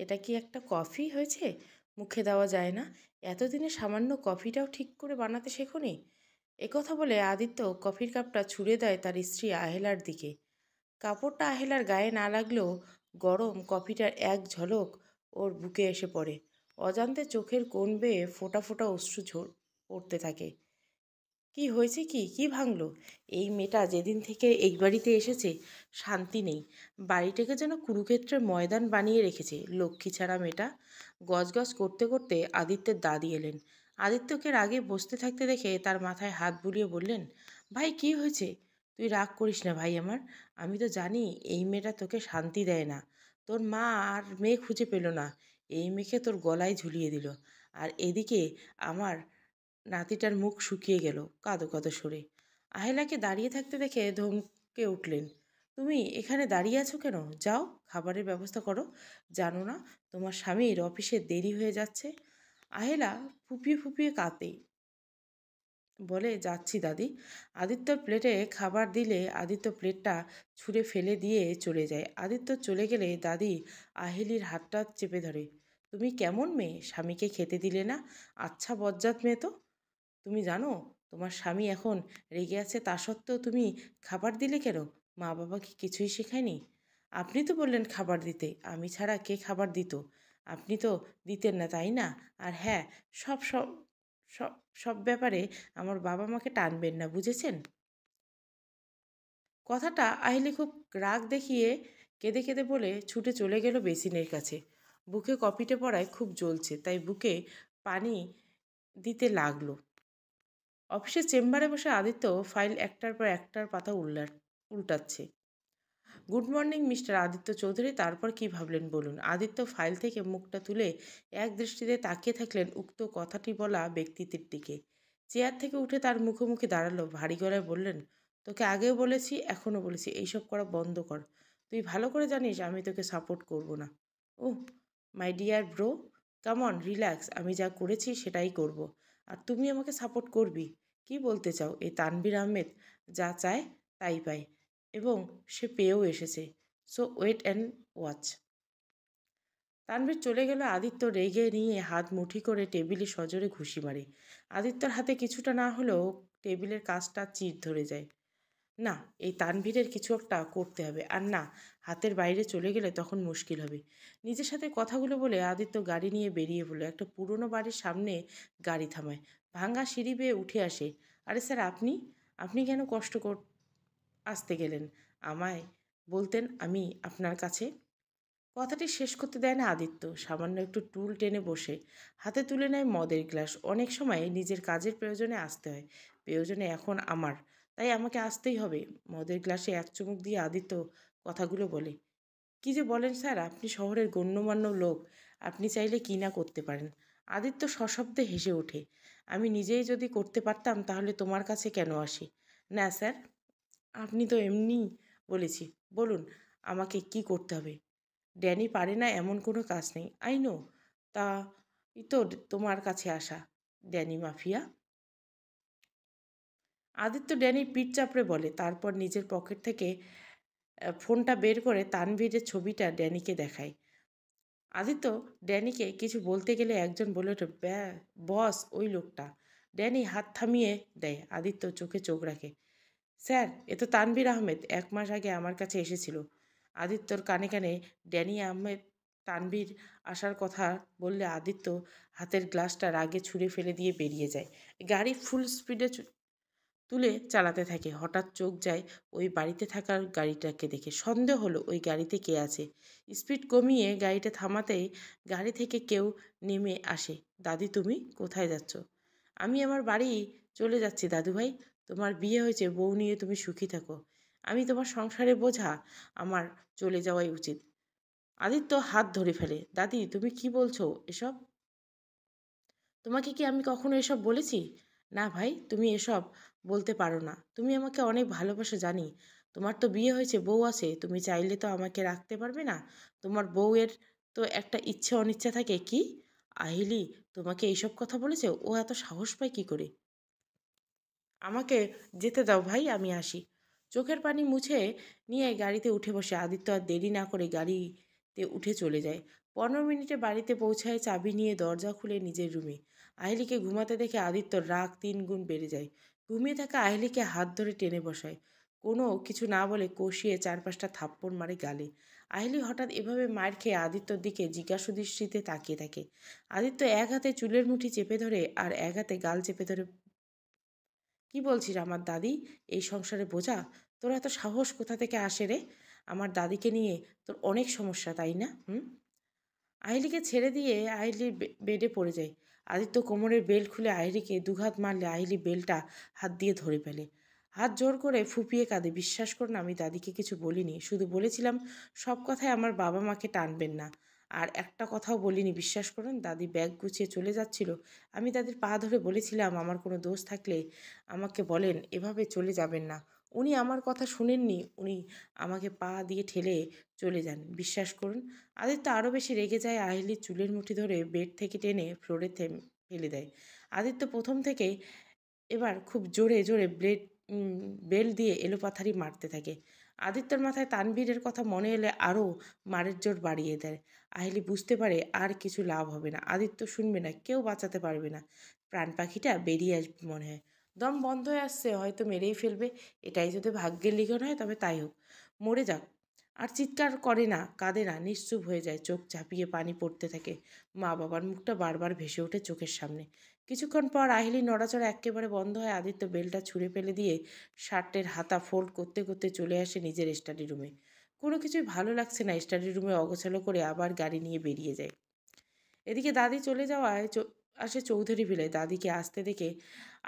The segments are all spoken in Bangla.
এটা কি একটা কফি হয়েছে? মুখে দেওয়া যায় না। এতদিনে সামান্য কফিটাও ঠিক করে বানাতে শেখোনি? একথা বলে আদিত্য কফির কাপটা ছুঁড়ে দেয় তার স্ত্রী আহেলার দিকে। কাপড়টা আহেলার গায়ে না লাগলেও গরম কফিটার এক ঝলক ওর বুকে এসে পড়ে। অজান্তে চোখের কোণ বেয়ে ফোঁটা ফোঁটা অশ্রু পড়তে থাকে। কি হয়েছে কি? কি ভাঙলো? এই মেয়েটা যেদিন থেকে এই বাড়িতে এসেছে শান্তি নেই। বাড়িটাকে যেন কুরুক্ষেত্রের ময়দান বানিয়ে রেখেছে লক্ষ্মী ছাড়া মেয়েটা। গজগজ করতে করতে আদিত্যের দাদি এলেন। আদিত্যকে রাগে বসতে থাকতে দেখে তার মাথায় হাত বুলিয়ে বললেন, ভাই কি হয়েছে? তুই রাগ করিস না ভাই আমার। আমি তো জানি এই মেয়েটা তোকে শান্তি দেয় না। তোর মা আর মেয়ে খুঁজে পেল না, এই মেয়েকে তোর গলায় ঝুলিয়ে দিল। আর এদিকে আমার নাতিটার মুখ শুকিয়ে গেল কাঁদো কাঁদো সরে। আহেলাকে দাঁড়িয়ে থাকতে দেখে ধমকে উঠলেন, তুমি এখানে দাঁড়িয়ে আছো কেন? যাও, খাবারের ব্যবস্থা করো। জানো না তোমার স্বামীর অফিসে দেরি হয়ে যাচ্ছে? আহেলা ফুপিয়ে ফুপিয়ে কাঁদে, বলে, যাচ্ছি দাদি। আদিত্যর প্লেটে খাবার দিলে আদিত্য প্লেটটা ছুঁড়ে ফেলে দিয়ে চলে যায়। আদিত্য চলে গেলে দাদি আহেলির হাতটা চেপে ধরে। তুমি কেমন মেয়ে, স্বামীকে খেতে দিলে না? আচ্ছা বজ্জাত মেয়ে তো। তুমি জানো তোমার স্বামী এখন রেগে আছে, তা সত্ত্বেও তুমি খাবার দিলে কেন? মা বাবা কি কিছুই শেখায়নি? আপনি তো বললেন খাবার দিতে, আমি ছাড়া কে খাবার দিত? আপনি তো দিতেন না, তাই না? আর হ্যাঁ, সব সব সব সব ব্যাপারে আমার বাবা মাকে টানবেন না, বুঝেছেন? কথাটা আহিলি খুব রাগ দেখিয়ে কেঁদে কেঁদে বলে ছুটে চলে গেল বেসিনের কাছে। বুকে কপিটে পড়ায় খুব জ্বলছে, তাই বুকে পানি দিতে লাগলো। অফিসের চেম্বারে বসে আদিত্য ফাইল একটার পর একটার পাতা উল্টাচ্ছে। Good morning mister Aditya Chowdhury, তারপর কি ভাবলেন বলুন? আদিত্য ফাইল থেকে মুখটা তুলে এক দৃষ্টিতে তাকিয়ে থাকলেন উক্ত কথাটি বলা ব্যক্তিটির দিকে। চেয়ার থেকে উঠে তার মুখোমুখি দাঁড়ালো, ভারী গলায় বললেন, তোকে আগেও বলেছি, এখনও বলেছি, এইসব করা বন্ধ কর। তুই ভালো করে জানিস আমি তোকে সাপোর্ট করব না। Oh my dear bro, come on relax. আমি যা করেছি সেটাই করব, আর তুমি আমাকে সাপোর্ট করবি? কি বলতে চাও? এই তানভীর আহমেদ যা চায় তাই পায়, এবং সে পেয়েও এসেছে। So wait and watch. Tanvir চলে গেল। আদিত্য রেগে নিয়ে হাত মুঠি করে টেবিলে সজোরে ঘুষি মারে। আদিত্যর হাতে কিছুটা না হলেও টেবিলের কাজটা চির ধরে যায়। না, এই তানভীরের কিছু একটা করতে হবে, আর না, হাতের বাইরে চলে গেলে তখন মুশকিল হবে। নিজের সাথে কথাগুলো বলে আদিত্য গাড়ি নিয়ে বেরিয়ে পড়লো। একটা পুরনো বাড়ির সামনে গাড়ি থামায়। ভাঙা সিঁড়ি বেয়ে উঠে আসে। আরে স্যার, আপনি আপনি কেন কষ্ট আসতে গেলেন? আমায় বলতেন, আমি আপনার কাছে। কথাটি শেষ করতে দেয় না আদিত্য। সামান্য একটু টুল টেনে বসে হাতে তুলে নেয় মদের গ্লাস। অনেক সময় নিজের কাজের প্রয়োজনে আসতে হয়, প্রয়োজনে এখন আমার, তাই আমাকে আসতেই হবে। মদের গ্লাসে এক চুমুক দিয়ে আদিত্য কথাগুলো বলে, কি যে বলেন স্যার, আপনি শহরের গণ্যমান্য লোক, আপনি চাইলে কি না করতে পারেন। আদিত্য সশব্দে হেসে ওঠে, আমি নিজেই যদি করতে পারতাম তাহলে তোমার কাছে কেন আসি? না স্যার, আপনি তো এমনি বলেছি। বলুন আমাকে কি করতে হবে? ড্যানি পারে না এমন কোনো কাজ নেই, আই নো। তা এই তো তোমার কাছে আসা, ড্যানি মাফিয়া। আদিত্য ড্যানির পিঠ চাপড়ে বলে, তারপর নিজের পকেট থেকে ফোনটা বের করে তানভীরের ছবিটা ড্যানিকে দেখায়। আদিত্য ড্যানিকে কিছু বলতে গেলে একজন বলে ওঠে, বস ওই লোকটা। ড্যানি হাত থামিয়ে দেয়। আদিত্য চোখে চোখ রাখে। স্যার, এ তো তানভীর আহমেদ, 1 মাস আগে আমার কাছে এসেছিল। আদিত্যর কানে কানে ড্যানি আহমেদ তানভীর আসার কথা বললে আদিত্য হাতের গ্লাসটা রাগে ছুঁড়ে ফেলে দিয়ে বেরিয়ে যায়। গাড়ি ফুল স্পিডে তুলে চালাতে থাকে। হঠাৎ চোখ যায় ওই বাড়িতে থাকার গাড়িটাকে দেখে। সন্দেহ হলো ওই গাড়িতে কে আছে। স্পিড কমিয়ে গাড়িটা থামাতেই গাড়ি থেকে কেউ নেমে আসে। দাদি, তুমি কোথায় যাচ্ছ? আমি আমার বাড়ি চলে যাচ্ছি দাদুভাই। তোমার বিয়ে হয়েছে, বউ নিয়ে তুমি সুখী থাকো। আমি তোমার সংসারে বোঝা, আমার চলে যাওয়াই উচিত। আদিত্য হাত ধরে ফেলে। দাদি, তুমি কি বলছো এসব? তোমাকে কি আমি কখনো এসব বলেছি? না ভাই, তুমি এসব বলতে পারো না। তুমি আমাকে অনেক ভালোবাসো জানি। তোমার তো বিয়ে হয়েছে, বউ আছে, তুমি চাইলে তো আমাকে রাখতে পারবে না। তোমার বউয়ের তো একটা ইচ্ছে অনিচ্ছা থাকে। কি আহিলি তোমাকে এইসব কথা বলেছে? ও এত সাহস পায় কি করে? আমাকে যেতে দাও ভাই, আমি আসি। চোখের পানি মুছে নিয়ে গাড়িতে উঠে বসে আদিত্য আর দেরি না করে গাড়িতে উঠে চলে যায়। 15 মিনিটে বাড়িতে পৌঁছায় চাবি নিয়ে দরজা খুলে নিজের রুমে। আহিলিকে ঘুমাতে দেখে আদিত্যর রাগ 3 গুণ বেড়ে যায়। ঘুমিয়ে থাকা আহিলিকে হাত ধরে টেনে বসায়। কোনো কিছু না বলে কষিয়ে 4-5টা থাপ্পড় মারে গালে। আহিলি হঠাৎ এভাবে মার খেয়ে আদিত্যর দিকে জিজ্ঞাসু দৃষ্টিতে তাকিয়ে থাকে। আদিত্য এক হাতে চুলের মুঠি চেপে ধরে আর এক হাতে গাল চেপে ধরে, কি বলছিস আমার দাদি এই সংসারে বোঝা? তোর এত সাহস কোথা থেকে আসে রে? আমার দাদিকে নিয়ে তোর অনেক সমস্যা, তাই না? হুম? আহিলিকে ছেড়ে দিয়ে আহিলি বেডে পড়ে যায়। আদিত্য কোমরের বেল্ট খুলে আহিলিকে দুঘাত মারলে আহিলি বেল্টটা হাত দিয়ে ধরে ফেলে। হাত জোর করে ফুপিয়ে কাঁদে। বিশ্বাস করুন, আমি দাদিকে কিছু বলিনি, শুধু বলেছিলাম সব কথায় আমার বাবা মাকে টানবেন না। আর একটা কথাও বলিনি, বিশ্বাস করুন। দাদি ব্যাগ গুছিয়ে চলে যাচ্ছিল, আমি দাদির পা ধরে বলেছিলাম আমার কোনো দোষ থাকলে আমাকে বলেন, এভাবে চলে যাবেন না। উনি আমার কথা শুনেননি, উনি আমাকে পা দিয়ে ঠেলে চলে যান, বিশ্বাস করুন। আদিত্য আরও বেশি রেগে যায়। আহিলির চুলের মুঠি ধরে বেড থেকে টেনে ফ্লোরে ফেলে দেয়। আদিত্য প্রথম থেকেই এবার খুব জোরে জোরে বেল্ট দিয়ে এলোপাথারি মারতে থাকে। আদিত্যর মাথায় তানবীরের কথা মনে এলে আরও মারের জোর বাড়িয়ে দেয়। আহিলি বুঝতে পারে আর কিছু লাভ হবে না, আদিত্য শুনবে না, কেউ বাঁচাতে পারবে না। প্রাণ পাখিটা বেরিয়ে আসবে মনে হয়। দম বন্ধ হয়ে আসছে, হয়তো মেরেই ফেলবে। এটাই যদি ভাগ্যের লিখন হয় তবে তাই হোক, মরে যাক। আর চিৎকার করে না, কাঁদে না, নিশ্চুপ হয়ে যায়। চোখ ঝাঁপিয়ে পানি পড়তে থাকে। মা বাবার মুখটা বারবার ভেসে ওঠে চোখের সামনে। কিছুক্ষণ পর আহিলি নড়াচড়া একেবারে বন্ধ হয়। আদিত্য বেলটা ছুঁড়ে ফেলে দিয়ে শার্টের হাতা ফোল্ড করতে করতে চলে আসে নিজের স্টাডি রুমে। কোনো কিছুই ভালো লাগছে না। স্টাডি রুমে অগোছালো করে আবার গাড়ি নিয়ে বেরিয়ে যায়। এদিকে দাদি চলে যাওয়ায় আসে চৌধুরী ভিলায়। দাদিকে আসতে দেখে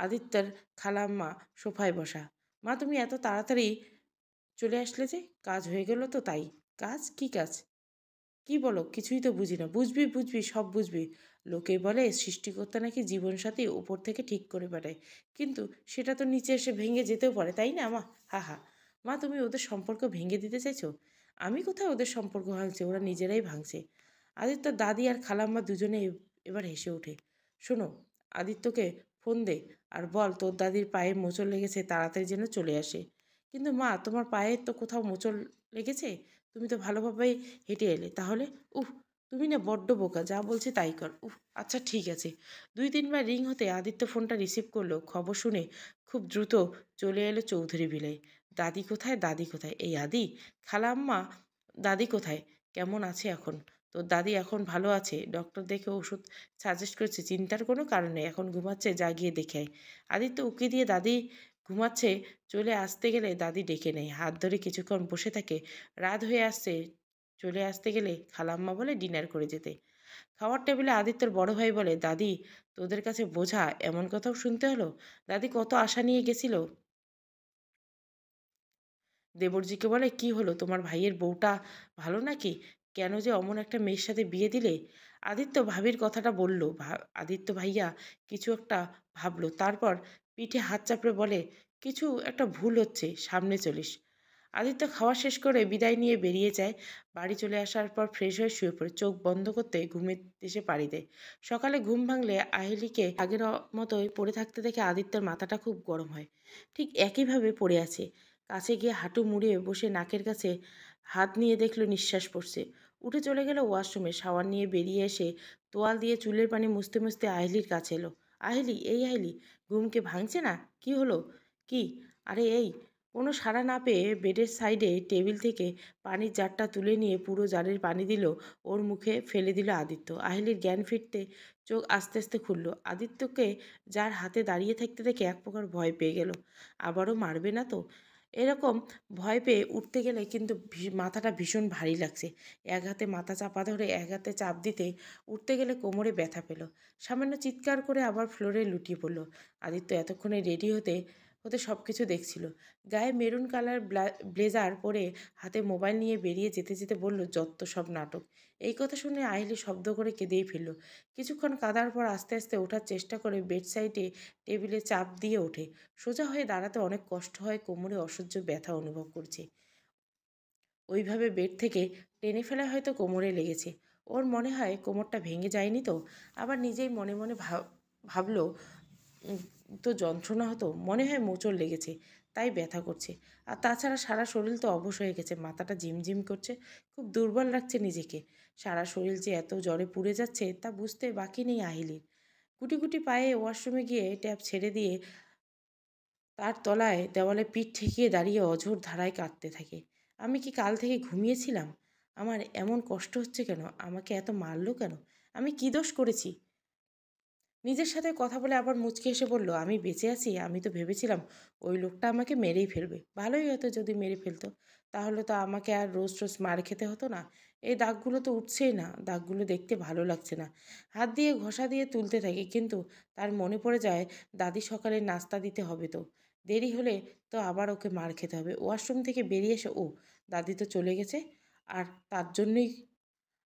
আদিত্যর খালাম্মা সোফায় বসা। মা, তুমি এত তাড়াতাড়ি চলে আসলে যে? কাজ হয়ে গেল তো তাই? কাজ? কি কাজ? কি বলো? কিছুই তো বুঝি না। বুঝবি বুঝবি, সব বুঝবি। লোকে বলে সৃষ্টিকর্তা নাকি জীবনসাথী উপর থেকে ঠিক করে পাঠায়, কিন্তু সেটা তো নিচে এসে ভেঙে যেতেও পারে, তাই না মা? হা হা। মা, তুমি ওদের সম্পর্ক ভেঙে দিতে চাইছো? আমি কোথায় ওদের সম্পর্ক ভাঙছে, ওরা নিজেরাই ভাঙছে। আদিত্য দাদি আর খালাম্মা দুজনে এবার হেসে ওঠে। শোনো, আদিত্যকে ফোন দে আর বল তোর দাদির পায়ে মোচড় লেগেছে, তাড়াতাড়ি যেন চলে আসে। কিন্তু মা, তোমার পায়ে তো কোথাও মোচড় লেগেছে? তুমি তো ভালোভাবেই হেঁটে এলে। তাহলে? উফ, তুমি না বড্ড বোকা, যা বলছে তাই কর। উফ, আচ্ছা ঠিক আছে। 2-3 বার রিং হতে আদিত্য ফোনটা রিসিভ করলো। খবর শুনে খুব দ্রুত চলে এলো চৌধুরী ভিলায়। দাদি কোথায়? দাদি কোথায়? এই আদি, খালাম্মা, দাদি কোথায়? কেমন আছে এখন? তোর দাদি এখন ভালো আছে, ডক্টর দেখে ওষুধ সাজেস্ট করেছে, চিন্তার কোনো কারণ নেই, এখন ঘুমাচ্ছে, যা গিয়ে দেখে আয়। আদিত্য উকি দিয়ে দাদি ঘুমাচ্ছে চলে আসতে গেলে দাদি ডেকে নেয়, হাত ধরে কিছুক্ষণ বসে থাকে। রাত হয়ে আসছে, চলে আসতে গেলে খালাম্মা বলে ডিনার করে যেতে। খাওয়ার টেবিলে আদিত্যর বড় ভাই বলে, দাদি তোদের কাছে বোঝা এমন কথাও শুনতে হলো? দাদি কত আশা নিয়ে গেছিল। দেবরজিকে বলে, কি হলো, তোমার ভাইয়ের বউটা ভালো নাকি? কেন যে অমন একটা মেয়ের সাথে বিয়ে দিলে? আদিত্য ভাবির কথাটা বলল। আদিত্য ভাইয়া কিছু একটা ভাবলো, তারপর পিঠে হাত চাপড়ে বলে, কিছু একটা ভুল হচ্ছে, সামনে চলিস। আদিত্য খাওয়া শেষ করে বিদায় নিয়ে বেরিয়ে যায়। বাড়ি চলে আসার পর ফ্রেশ হয়ে শুয়ে পড়ে। চোখ বন্ধ করতে ঘুমের দেশে পাড়ি দেয়। সকালে ঘুম ভাঙলে আহিলিকে আগের মতোই পড়ে থাকতে দেখে আদিত্যর মাথাটা খুব গরম হয়। ঠিক একইভাবে পড়ে আছে। কাছে গিয়ে হাঁটু মুড়িয়ে বসে নাকের কাছে হাত নিয়ে দেখলো নিঃশ্বাস পড়ছে। উঠে চলে গেল ওয়াশরুমে। শাওয়ার নিয়ে বেরিয়ে এসে তোয়াল দিয়ে চুলের পানি মুছতে মুছতে আহিলির কাছে এলো। আহিলি, এই আহিলি, ঘুমকে ভাঙছে না? কি হলো? কি? আরে এই, কোনো সাড়া না পেয়ে বেডের সাইডে টেবিল থেকে পানির জারটা তুলে নিয়ে পুরো জারের পানি দিল ওর মুখে, ফেলে দিল আদিত্য। আহিলির জ্ঞান ফিরতে চোখ আস্তে আস্তে খুলল। আদিত্যকে যার হাতে দাঁড়িয়ে থাকতে দেখে এক প্রকার ভয় পেয়ে গেল। আবারও মারবে না তো? এরকম ভয় পেয়ে উঠতে গেলে কিন্তু মাথাটা ভীষণ ভারী লাগছে। এক হাতে মাথা চাপা ধরে এক হাতে চাপ দিতে উঠতে গেলে কোমরে ব্যথা পেল। সামান্য চিৎকার করে আবার ফ্লোরে লুটিয়ে পড়ল। আদিত্য এতক্ষণে রেডি হতে হতে সব কিছু দেখছিল। গায়ে মেরুন কালার ব্লেজার পরে হাতে মোবাইল নিয়ে বেরিয়ে যেতে যেতে বলল, যত সব নাটক। এই কথা শুনে আহিলি শব্দ করে কেঁদেই ফেলল। কিছুক্ষণ কাঁদার পর আস্তে আস্তে ওঠার চেষ্টা করে বেড সাইডে টেবিলে চাপ দিয়ে ওঠে। সোজা হয়ে দাঁড়াতে অনেক কষ্ট হয়, কোমরে অসহ্য ব্যথা অনুভব করছে। ওইভাবে বেড থেকে টেনে ফেলা হয়তো কোমরে লেগেছে। ওর মনে হয় কোমরটা ভেঙে যায়নি তো। আবার নিজেই মনে মনে ভাবলো, উম, তো যন্ত্রণা হতো, মনে হয় মোচড় লেগেছে, তাই ব্যথা করছে। আর তাছাড়া সারা শরীর তো অবশ হয়ে গেছে, মাথাটা ঝিমঝিম করছে, খুব দুর্বল লাগছে নিজেকে। সারা শরীর যে এত জ্বরে পুড়ে যাচ্ছে তা বুঝতে বাকি নেই আহিলির। গুটি গুটি পায়ে ওয়াশরুমে গিয়ে ট্যাপ ছেড়ে দিয়ে তার তলায় দেওয়ালে পিঠ ঠেকিয়ে দাঁড়িয়ে অঝোর ধারায় কাঁদতে থাকে। আমি কি কাল থেকে ঘুমিয়েছিলাম? আমার এমন কষ্ট হচ্ছে কেন? আমাকে এত মারলো কেন? আমি কি দোষ করেছি? নিজের সাথে কথা বলে আবার মুচকি এসে বলল, আমি বেঁচে আছি। আমি তো ভেবেছিলাম ওই লোকটা আমাকে মেরেই ফেলবে। ভালোই হতো যদি মেরে ফেলতো। তাহলে তো আমাকে আর রোজ রোজ মার খেতে হতো না। এই দাগগুলো তো উঠছেই না। দাগগুলো দেখতে ভালো লাগছে না। হাত দিয়ে ঘষা দিয়ে তুলতে থাকি, কিন্তু তার মনে পড়ে যায় দাদি সকালে নাস্তা দিতে হবে তো। দেরি হলে তো আবার ওকে মার খেতে হবে। ওয়াশরুম থেকে বেরিয়ে এসে দাদি তো চলে গেছে। আর তার জন্যই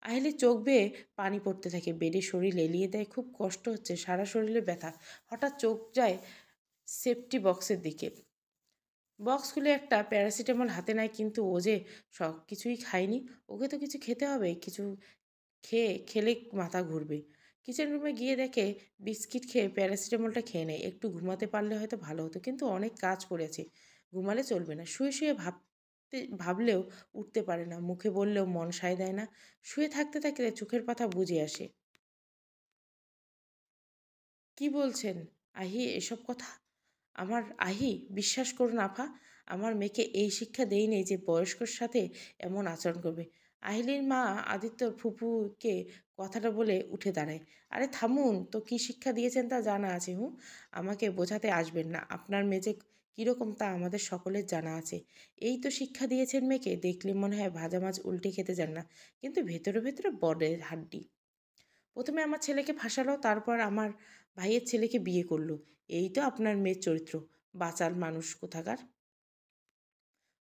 আহিলের চোখ বেয়ে পানি পড়তে থাকে। বেডে শরীর এলিয়ে দেয়। খুব কষ্ট হচ্ছে, সারা শরীরে ব্যথা। হঠাৎ চোখ যায় সেফটি বক্সের দিকে। বক্স খুলে একটা প্যারাসিটামল হাতে নেয়, কিন্তু ও যে সব কিছুই খায়নি। ওকে তো কিছু খেতে হবে। কিছু খেলে মাথা ঘুরবে। কিচেন রুমে গিয়ে দেখে বিস্কিট খেয়ে প্যারাসিটামলটা খেয়ে নেয়। একটু ঘুমাতে পারলে হয়তো ভালো হতো, কিন্তু অনেক কাজ পড়ে আছে। ঘুমালে চলবে না। শুয়ে শুয়ে ভাবলেও উঠতে পারে না। মুখে বললেও মন সায় দেয় না। শুয়ে থাকতে থাকতে চোখের পাতা বুজে আসে। কি বলছেন আহি এসব কথা? আমার আহি, বিশ্বাস করুন আফা, আমার মেয়েকে এই শিক্ষা দেয়নি যে বয়স্কর সাথে এমন আচরণ করবে। আহিলির মা আদিত্যর ফুপুকে কথাটা বলে উঠে দাঁড়ায়। আরে থামুন তো, কী শিক্ষা দিয়েছেন তা জানা আছে। আমাকে বোঝাতে আসবেন না। আপনার মেয়ে যে কীরকম তা আমাদের সকলের জানা আছে। এই তো শিক্ষা দিয়েছেন মেয়েকে। দেখলে মনে হয় ভাজা মাছ উল্টে খেতে যান না, কিন্তু ভেতরে ভেতরে বড়ের হাড্ডি। প্রথমে আমার ছেলেকে ফাঁসালো, তারপর আমার ভাইয়ের ছেলেকে বিয়ে করলো। এই তো আপনার মেয়ের চরিত্র। বাচাল মানুষ কোথাকার।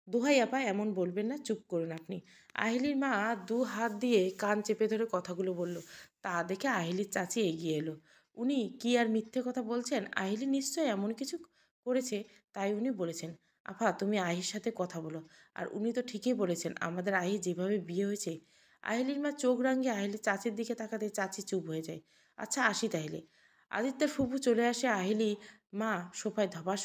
দোহাই আপা, এমন বলবেন না। চুপ করুন আপনি। আহিলির মা দু হাত দিয়ে কান চেপে ধরে কথাগুলো বলল। তা দেখে আহিলির চাচি এগিয়ে এলো। উনি কি আর মিথ্যে কথা বলছেন? আহিলি নিশ্চয় এমন কিছু করেছে, তাই উনি বলেছেন। আফা, তুমি আহির সাথে কথা বলো। আর উনি তো ঠিকই বলেছেন, আমাদের আহি যেভাবে বিয়ে হয়েছে। আহিলির মা চোখ রাঙিয়ে আহিলির চাচির দিকে তাকাতে চাচি চুপ হয়ে যায়। আচ্ছা, আসি তাইলে। আদিত্যের ফুপু চলে আসে। আহিলি মা সোফায় ধপাস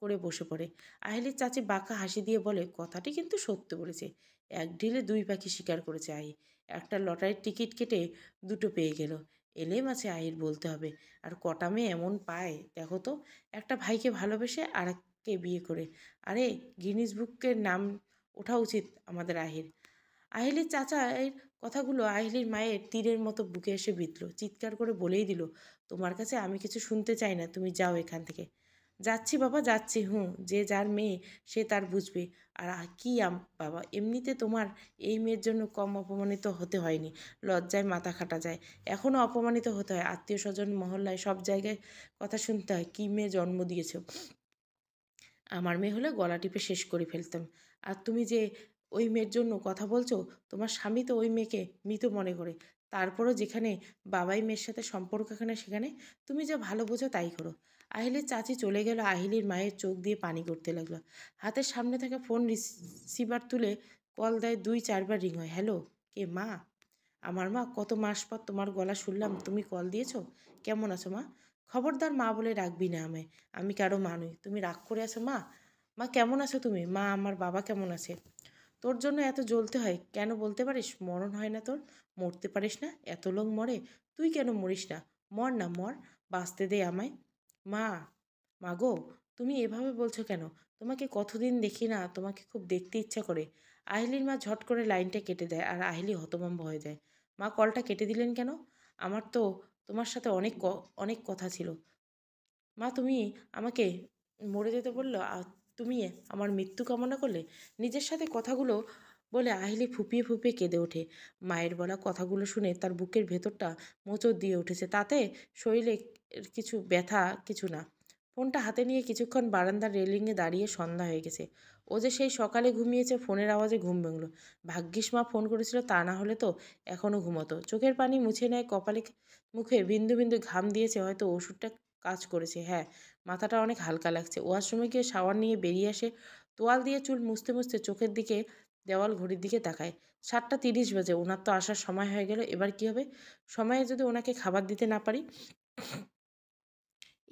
করে বসে পড়ে। আহিলির চাচি বাঁকা হাসি দিয়ে বলে, কথাটি কিন্তু সত্য বলেছে। এক ঢিলে দুই পাখি শিকার করেছে আহি। একটা লটারির টিকিট কেটে দুটো পেয়ে গেল। এলেম আছে আহির, বলতে হবে। আর কটা মেয়ে এমন পায় দেখো তো, একটা ভাইকে ভালোবেসে আর এককে বিয়ে করে। আরে, গিনিস বুকের নাম ওঠা উচিত আমাদের আহির। আহিলির চাচার কথাগুলো আহিলির মায়ের তীরের মতো বুকে এসে বিঁধল। চিৎকার করে বলেই দিল, তোমার কাছে আমি কিছু শুনতে চাই না। তুমি যাও এখান থেকে। যাচ্ছি বাবা, যাচ্ছি। যে যার মেয়ে সে তার বুঝবে। আর কি বাবা, এমনিতে তোমার এই মেয়ের জন্য কম অপমানিত হতে হয়নি। লজ্জায় মাথা খাটা যায়। এখনও অপমানিত হতে হয়। আত্মীয় স্বজন, মহল্লায়, সব জায়গায় কথা শুনতে হয়, কি মেয়ে জন্ম দিয়েছ। আমার মেয়ে হলে গলা টিপে শেষ করে ফেলতাম। আর তুমি যে ওই মেয়ের জন্য কথা বলছো, তোমার স্বামী তো ওই মেয়েকে মৃত মনে করে। তারপরও যেখানে বাবাই মেয়ের সাথে সম্পর্ক, সেখানে তুমি যা ভালো বোঝো তাই করো। আহিলির চাচি চলে গেল। আহিলির মায়ের চোখ দিয়ে পানি করতে লাগলো। হাতের সামনে থাকা ফোন রিসিভার তুলে কল দেয়। 2-4 বার রিং হয়। হ্যালো, কে? মা? আমার মা। কত মাস পর তোমার গলা শুনলাম। তুমি কল দিয়েছো? কেমন আছো মা? খবরদার মা বলে রাখবি না আমায়। আমি কারো মা নই। তুমি রাগ করে আছো মা? মা, কেমন আছো তুমি? মা, আমার বাবা কেমন আছে? তোর জন্য এত জ্বলতে হয় কেন বলতে পারিস? মরণ হয় না তোর? মরতে পারিস না? এত লোক মরে, তুই কেন মরিস না? মর না, মর। বাঁচতে দে আমায়। মা। মা গো, তুমি এভাবে বলছো কেন? তোমাকে কতদিন দেখি না, তোমাকে খুব দেখতে ইচ্ছা করে। আহিলির মা ঝট করে লাইনটা কেটে দেয়, আর আহিলি হতভম্ব হয়ে যায়। মা, কলটা কেটে দিলেন কেন? আমার তো তোমার সাথে অনেক কথা ছিল। মা, তুমি আমাকে মরে যেতে বললো, আর তুমি আমার মৃত্যু কামনা করলে। নিজের সাথে কথাগুলো বলে আহিলি ফুপিয়ে ফুপিয়ে কেঁদে ওঠে। মায়ের বলা কথাগুলো শুনে তার বুকের ভেতরটা মোচড় দিয়ে উঠেছে। তাতে শরীরে কিছু ব্যথা, কিছু না। ফোনটা হাতে নিয়ে কিছুক্ষণ বারান্দার রেলিংয়ে দাঁড়িয়ে। সন্ধ্যা হয়ে গেছে। ও যে সেই সকালে ঘুমিয়েছে। ফোনের আওয়াজে ঘুম ভাঙল। ভাগ্যিস মা ফোন করেছিল, তা না হলে তো এখনও ঘুমতো। চোখের পানি মুছে নেয়। কপালে মুখে বিন্দু বিন্দু ঘাম দিয়েছে। হয়তো ওষুধটা কাজ করেছে। হ্যাঁ, মাথাটা অনেক হালকা লাগছে। ওয়াশরুমে গিয়ে শাওয়ার নিয়ে বেরিয়ে আসে। তোয়াল দিয়ে চুল মুছতে মুছতে চোখের দিকে, দেওয়াল ঘড়ির দিকে তাকায়। 7টা 30 বাজে। ওনার তো আসার সময় হয়ে গেল। এবার কি হবে? সময়ে যদি ওনাকে খাবার দিতে না পারি।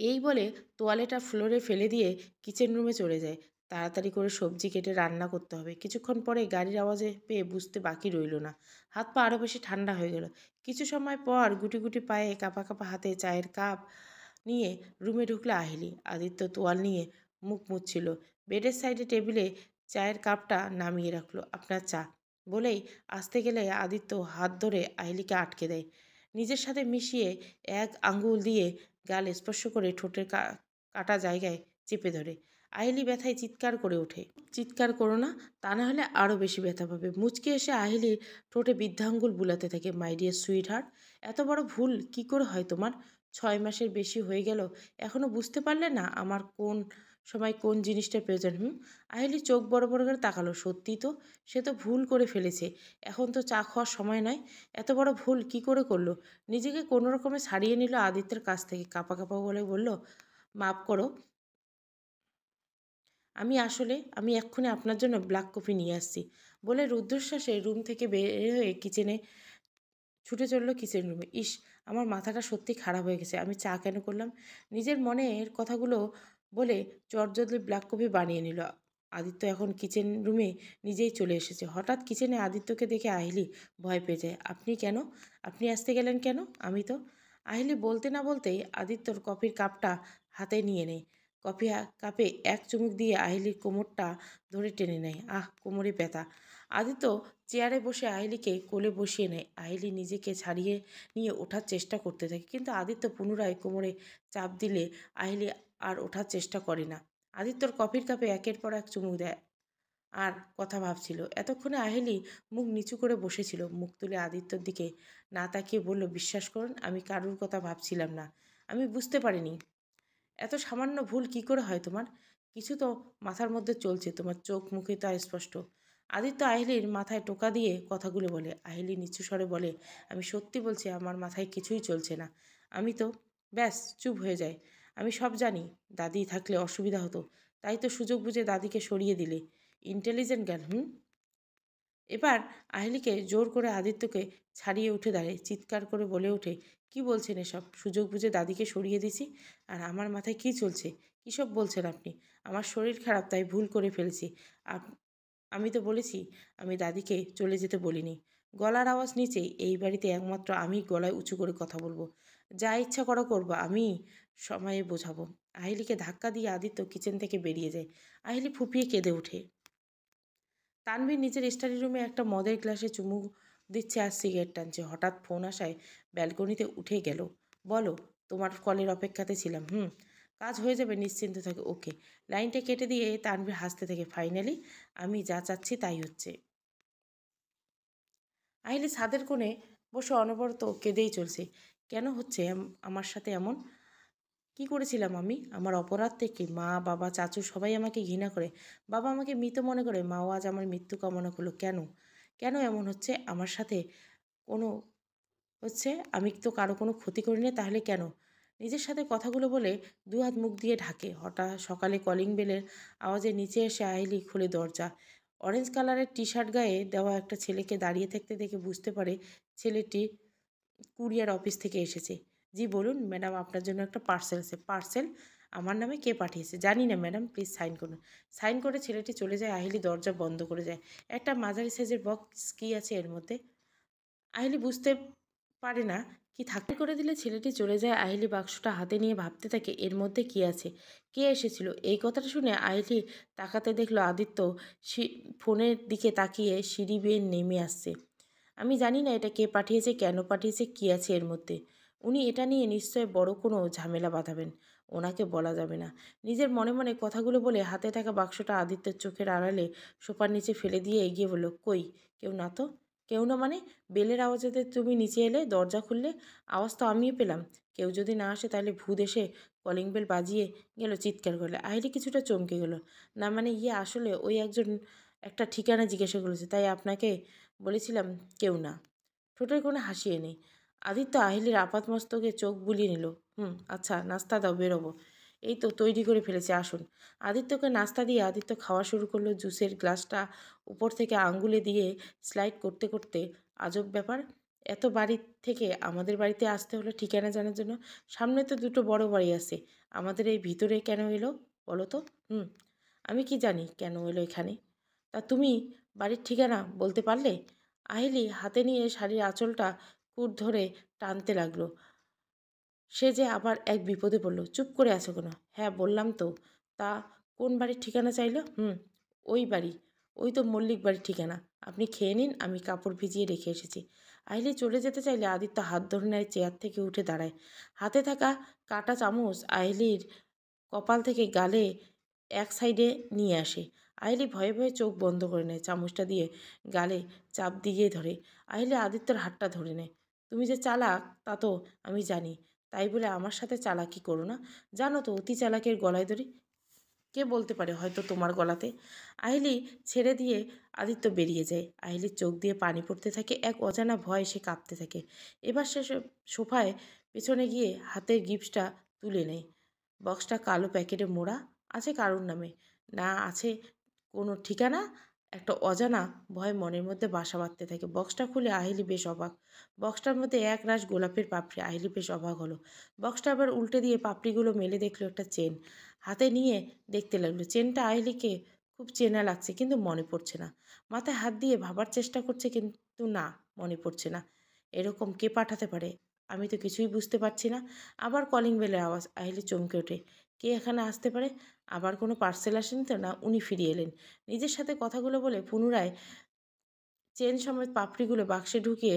এই বলে তোয়ালেটা ফ্লোরে ফেলে দিয়ে কিচেন রুমে চলে যায়। তাড়াতাড়ি করে সবজি কেটে রান্না করতে হবে। কিছুক্ষণ পরে গাড়ির আওয়াজে পেয়ে বুঝতে বাকি রইল না। হাত পা আরও বেশি ঠান্ডা হয়ে গেল। কিছু সময় পর গুটি গুটি পায়ে কাঁপা কাঁপা হাতে চায়ের কাপ নিয়ে রুমে ঢুকলো আহিলি। আদিত্য তোয়াল নিয়ে মুখ মুছছিল। বেডের সাইডে টেবিলে চায়ের কাপটা নামিয়ে রাখলো। আপনার চা বলেই আসতে গেলে আদিত্য হাত ধরে আহিলিকে আটকে দেয়। নিজের সাথে মিশিয়ে এক আঙ্গুল দিয়ে গাল স্পর্শ করে ঠোঁটের কাটা জায়গায় চেপে ধরে। আহিলি ব্যথায় চিৎকার করে ওঠে। চিৎকার করো না, তা না হলে আরও বেশি ব্যথা পাবে। মুচকি এসে আহিলির ঠোঁটে বৃদ্ধাঙ্গুল বুলাতে থাকে। মাই ডিয়ার সুইট হার্ট, এত বড় ভুল কি করে হয় তোমার? 6 মাসের বেশি হয়ে গেল, এখনো বুঝতে পারলে না আমার কোন সময় কোন জিনিসটার প্রয়োজন? আহিলি চোখ বড় বড় করে তাকালো। সত্যি তো, সে তো ভুল করে ফেলেছে। এখন তো চা খাওয়ার সময় নয়। এত বড় ভুল কি করে করলো? নিজেকে কোনো রকমে ছাড়িয়ে নিল আদিত্যের কাছ থেকে। কাঁপা কাঁপা বলে বলল, মাফ করো, আমি এক্ষুনি আপনার জন্য ব্ল্যাক কফি নিয়ে আসছি বলে রুদ্ধশ্বাসে রুম থেকে বের হয়ে কিচেনে ছুটে চলল কিচেন রুমে। ইস, আমার মাথাটা সত্যি খারাপ হয়ে গেছে, আমি চা কেন করলাম? নিজের মনের কথাগুলো বলে চটজলদি ব্ল্যাক কফি বানিয়ে নিল। আদিত্য এখন কিচেন রুমে নিজেই চলে এসেছে। হঠাৎ কিচেনে আদিত্যকে দেখে আহিলি ভয় পেয়ে যায়। আপনি আসতে গেলেন কেন? আহিলি বলতে না বলতেই আদিত্যর কফির কাপটা হাতে নিয়ে নেয়। কফি কাপে এক চুমুক দিয়ে আহিলির কোমরটা ধরে টেনে নেয়। আহ, কোমরে ব্যথা। আদিত্য চেয়ারে বসে আহিলিকে কোলে বসিয়ে নেয়। আহিলি নিজেকে ছাড়িয়ে নিয়ে ওঠার চেষ্টা করতে থাকে, কিন্তু আদিত্য পুনরায় কোমরে চাপ দিলে আহিলি আর ওঠার চেষ্টা করে না। আদিত্যর কফির কাপে একের পর এক চুমুক দেয় আর কথা ভাবছিল। এতক্ষণে আহিলি মুখ নিচু করে বসেছিল। মুখ তুলে আদিত্যর দিকে না তাকিয়ে বলল, বিশ্বাস করুন, আমি কারুর কথা ভাবছিলাম না। আমি বুঝতে পারিনি এত সামান্য ভুল কি করে হয় তোমার? কিছু তো মাথার মধ্যে চলছে, তোমার চোখ মুখে তা স্পষ্ট। আদিত্য আহিলির মাথায় টোকা দিয়ে কথাগুলো বলে। আহিলি নিচু স্বরে বলে, আমি সত্যি বলছি, আমার মাথায় কিছুই চলছে না। আমি তো ব্যাস চুপ হয়ে যায়। আমি সব জানি, দাদি থাকলে অসুবিধা হতো, তাই তো সুযোগ বুঝে দাদিকে সরিয়ে দিলে। Intelligent girl. এবার আহিলিকে জোর করে আদিত্যকে ছাড়িয়ে উঠে দাঁড়ায়, চিৎকার করে বলে ওঠে, কি বলছেন এসব? সুযোগ বুঝে দাদিকে সরিয়ে দিছি, আর আমার মাথায় কি চলছে? কী সব বলছেন আপনি? আমার শরীর খারাপ, তাই ভুল করে ফেলেছি। আমি তো বলেছি, আমি দাদিকে চলে যেতে বলিনি। গলার আওয়াজ নিচেই। এই বাড়িতে একমাত্র আমি গলায় উঁচু করে কথা বলবো। যা ইচ্ছা করো করবো, আমি সময়ে বোঝাবো। আহিলিকে ধাক্কা দিয়ে আদিত্য কিচেন থেকে বেরিয়ে যায়। আহিলি ফুপিয়ে কেঁদে ওঠে। তানভীর নিজের স্টাডি রুমে একটা মদের গ্লাসে চুমু দিচ্ছে আর সিগারেট টানছে। হঠাৎ ফোন আসায় ব্যালকনিতে উঠে গেল। বলো, তোমার কলের অপেক্ষাতে ছিলাম। কাজ হয়ে যাবে, নিশ্চিন্ত থাকে। ওকে। লাইনটা কেটে দিয়ে তানভীর হাসতে থাকে। ফাইনালি আমি যা চাচ্ছি তাই হচ্ছে। আহিলি ছাদের কোণে বসে অনবরত কেঁদেই চলছে। কেন হচ্ছে আমার সাথে এমন? কি করেছিলাম আমি? আমার অপরাধ থেকে মা, বাবা, চাচু সবাই আমাকে ঘৃণা করে। বাবা আমাকে মৃত মনে করে। মাও আজ আমার মৃত্যু কামনা করলো। কেন? কেন এমন হচ্ছে আমার সাথে? কোনো হচ্ছে, আমি তো কারো কোনো ক্ষতি করি না, তাহলে কেন? নিজের সাথে কথাগুলো বলে দুহাত মুখ দিয়ে ঢাকে। হঠাৎ সকালে কলিং বেলের আওয়াজে নিচে এসে আহিলি খুলে দরজা। অরেঞ্জ কালারের টি শার্ট গায়ে দেওয়া একটা ছেলেকে দাঁড়িয়ে থাকতে দেখে বুঝতে পারে ছেলেটি কুরিয়ার অফিস থেকে এসেছে। জি বলুন ম্যাডাম, আপনার জন্য একটা পার্সেল আছে। পার্সেল? আমার নামে কে পাঠিয়েছে? জানি না ম্যাডাম, প্লিজ সাইন করুন। সাইন করে ছেলেটি চলে যায়। আহিলি দরজা বন্ধ করে যায়। একটা মাঝারি সাইজের বক্স, কী আছে এর মধ্যে? আহিলি বুঝতে পারে না কি থাকে। করে দিলে ছেলেটি চলে যায়। আহিলি বাক্সটা হাতে নিয়ে ভাবতে থাকে, এর মধ্যে কি আছে, কে এসেছিল? এই কথাটা শুনে আহিলি তাকাতে দেখলো আদিত্য ফোনের দিকে তাকিয়ে সিঁড়ি বেয়ে নেমে আসছে। আমি জানি না এটা কে পাঠিয়েছে, কেন পাঠিয়েছে, কী আছে এর মধ্যে। উনি এটা নিয়ে নিশ্চয় বড় কোনো ঝামেলা বাঁধাবেন। ওনাকে বলা যাবে না। নিজের মনে মনে কথাগুলো বলে হাতে থাকা বাক্সটা আদিত্যের চোখের আড়ালে সোফার নিচে ফেলে দিয়ে এগিয়ে বলল, কই, কেউ না তো? কেউ না মানে? বেলের আওয়াজেতে তুমি নিচে এলে, দরজা খুললে, আওয়াজ তো আমিও পেলাম। কেউ যদি না আসে তাহলে ভূত এসে কলিং বেল বাজিয়ে গেল, চিৎকার করলে। আহিরি কিছুটা চমকে গেল। না মানে আসলে ওই একজন একটা ঠিকানা জিজ্ঞাসা করেছে, তাই আপনাকে বলেছিলাম কেউ না। ঠোঁটের কোনো হাসি নেই। আদিত্য আহিলির আপাতমস্তকে চোখ বুলিয়ে নিল। আচ্ছা, নাস্তা দাও, বেরোবো। এই তো তৈরি করে ফেলেছে, আসুন। আদিত্যকে নাস্তা দিয়ে আদিত্য খাওয়া শুরু করলো। জুসের গ্লাসটা উপর থেকে আঙ্গুলে দিয়ে স্লাইড করতে করতে। আজব ব্যাপার, এত বাড়ি থেকে আমাদের বাড়িতে আসতে হলো ঠিকানা জানার জন্য? সামনে তো দুটো বড় বাড়ি আছে, আমাদের এই ভিতরে কেন এলো বলো তো? আমি কি জানি কেন এলো এখানে? তা তুমি বাড়ির ঠিকানা বলতে পারলে? আহিলি হাতে নিয়ে শাড়ির আঁচলটা খুঁট ধরে টানতে লাগলো। সে যে আবার এক বিপদে পড়ল। চুপ করে আছো কেন? হ্যাঁ বললাম তো। তা কোন বাড়ির ঠিকানা চাইলো? ওই বাড়ি। ওই তো মল্লিক বাড়ির ঠিকানা। আপনি খেয়ে নিন, আমি কাপড় ভিজিয়ে রেখে এসেছি। আহিলি চলে যেতে চাইলে আদিত্য হাত ধরে নেয়, চেয়ার থেকে উঠে দাঁড়ায়। হাতে থাকা কাঁটা চামচ আহিলির কপাল থেকে গালে এক সাইডে নিয়ে আসে। আহিলি ভয়ে ভয়ে চোখ বন্ধ করে নেয়, চামচটা দিয়ে গালে চাপ দিয়ে ধরে। আহিলি আদিত্যর হাতটা ধরে নেয়। তুমি যে চালাক তা তো আমি জানি, তাই বলে আমার সাথে চালাকি করো না। জানো তো অতি চালাকের গলায় ধরি। কে বলতে পারে হয়তো তোমার গলাতে। আহিলি ছেড়ে দিয়ে আদিত্য বেরিয়ে যায়। আহিলির চোখ দিয়ে পানি পড়তে থাকে, এক অজানা ভয় সে কাঁপতে থাকে। এবার সে সোফায় পেছনে গিয়ে হাতের গিফটটা তুলে নেয়। বক্সটা কালো প্যাকেটে মোড়া, আছে কারুর নামে, না আছে কোনো ঠিকানা। একটা অজানা ভয় মনের মধ্যে বাসা বাঁধতে থাকে। বক্সটা খুলে আহিলি বেশ অবাক। বক্সটার মধ্যে এক রাশ গোলাপের পাপড়ি। আহিলি বেশ অবাক হলো। বক্সটা আবার উল্টে দিয়ে পাপড়িগুলো মেলে দেখলো একটা চেন। হাতে নিয়ে দেখতে লাগলো। চেনটা আহিলিকে খুব চেনা লাগছে, কিন্তু মনে পড়ছে না। মাথায় হাত দিয়ে ভাবার চেষ্টা করছে, কিন্তু না, মনে পড়ছে না। এরকম কে পাঠাতে পারে? আমি তো কিছুই বুঝতে পারছি না। আবার কলিং বেলের আওয়াজ। আহিলি চমকে ওঠে। কে এখানে আসতে পারে? আবার কোনো পার্সেল আসেনি তো? না উনি ফিরে এলেন? নিজের সাথে কথাগুলো বলে পুনরায় চেন সমেত পাপড়িগুলো বাক্সে ঢুকিয়ে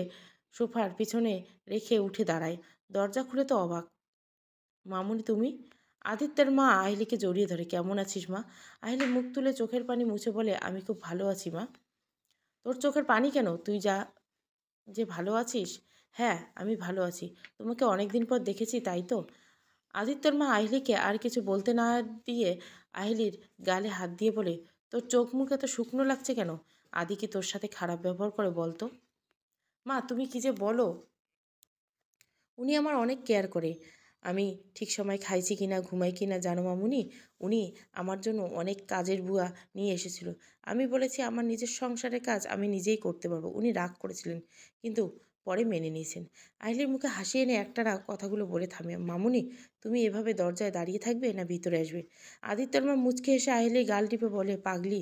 সোফার পিছনে রেখে উঠে দাঁড়ায়। দরজা খুলে তো অবাক। মামুনি তুমি? আদিত্যের মা আহিলিকে জড়িয়ে ধরে। কেমন আছিস মা? আহিলি মুখ তুলে চোখের পানি মুছে বলে, আমি খুব ভালো আছি মা। তোর চোখের পানি কেন? তুই যে ভালো আছিস? হ্যাঁ আমি ভালো আছি। তোমাকে অনেক দিন পর দেখেছি, তাই তো। আদিত্যর মা আহিলিকে আর কিছু বলতে না দিয়ে আহিলির গালে হাত দিয়ে বলে, তোর চোখ মুখ এত শুকনো লাগছে কেন? আদি কি তোর সাথে খারাপ ব্যবহার করে বলতো? মা তুমি কি যে বলো! উনি আমার অনেক কেয়ার করে। আমি ঠিক সময় খাইছি কিনা ঘুমাই কিনা জানো মামুনি? উনি আমার জন্য অনেক কাজের বুয়া নিয়ে এসেছিল। আমি বলেছি আমার নিজের সংসারের কাজ আমি নিজেই করতে পারবো। উনি রাগ করেছিলেন, কিন্তু পরে মেনে নিয়েছেন। আহিলির মুখে হাসি এনে একটানা কথাগুলো বলে থামে। মামুনি তুমি এভাবে দরজায় দাঁড়িয়ে থাকবে না ভিতরে আসবে? আদিত্যর মা মুচকে এসে আহিলির গাল টিপে বলে, পাগলি।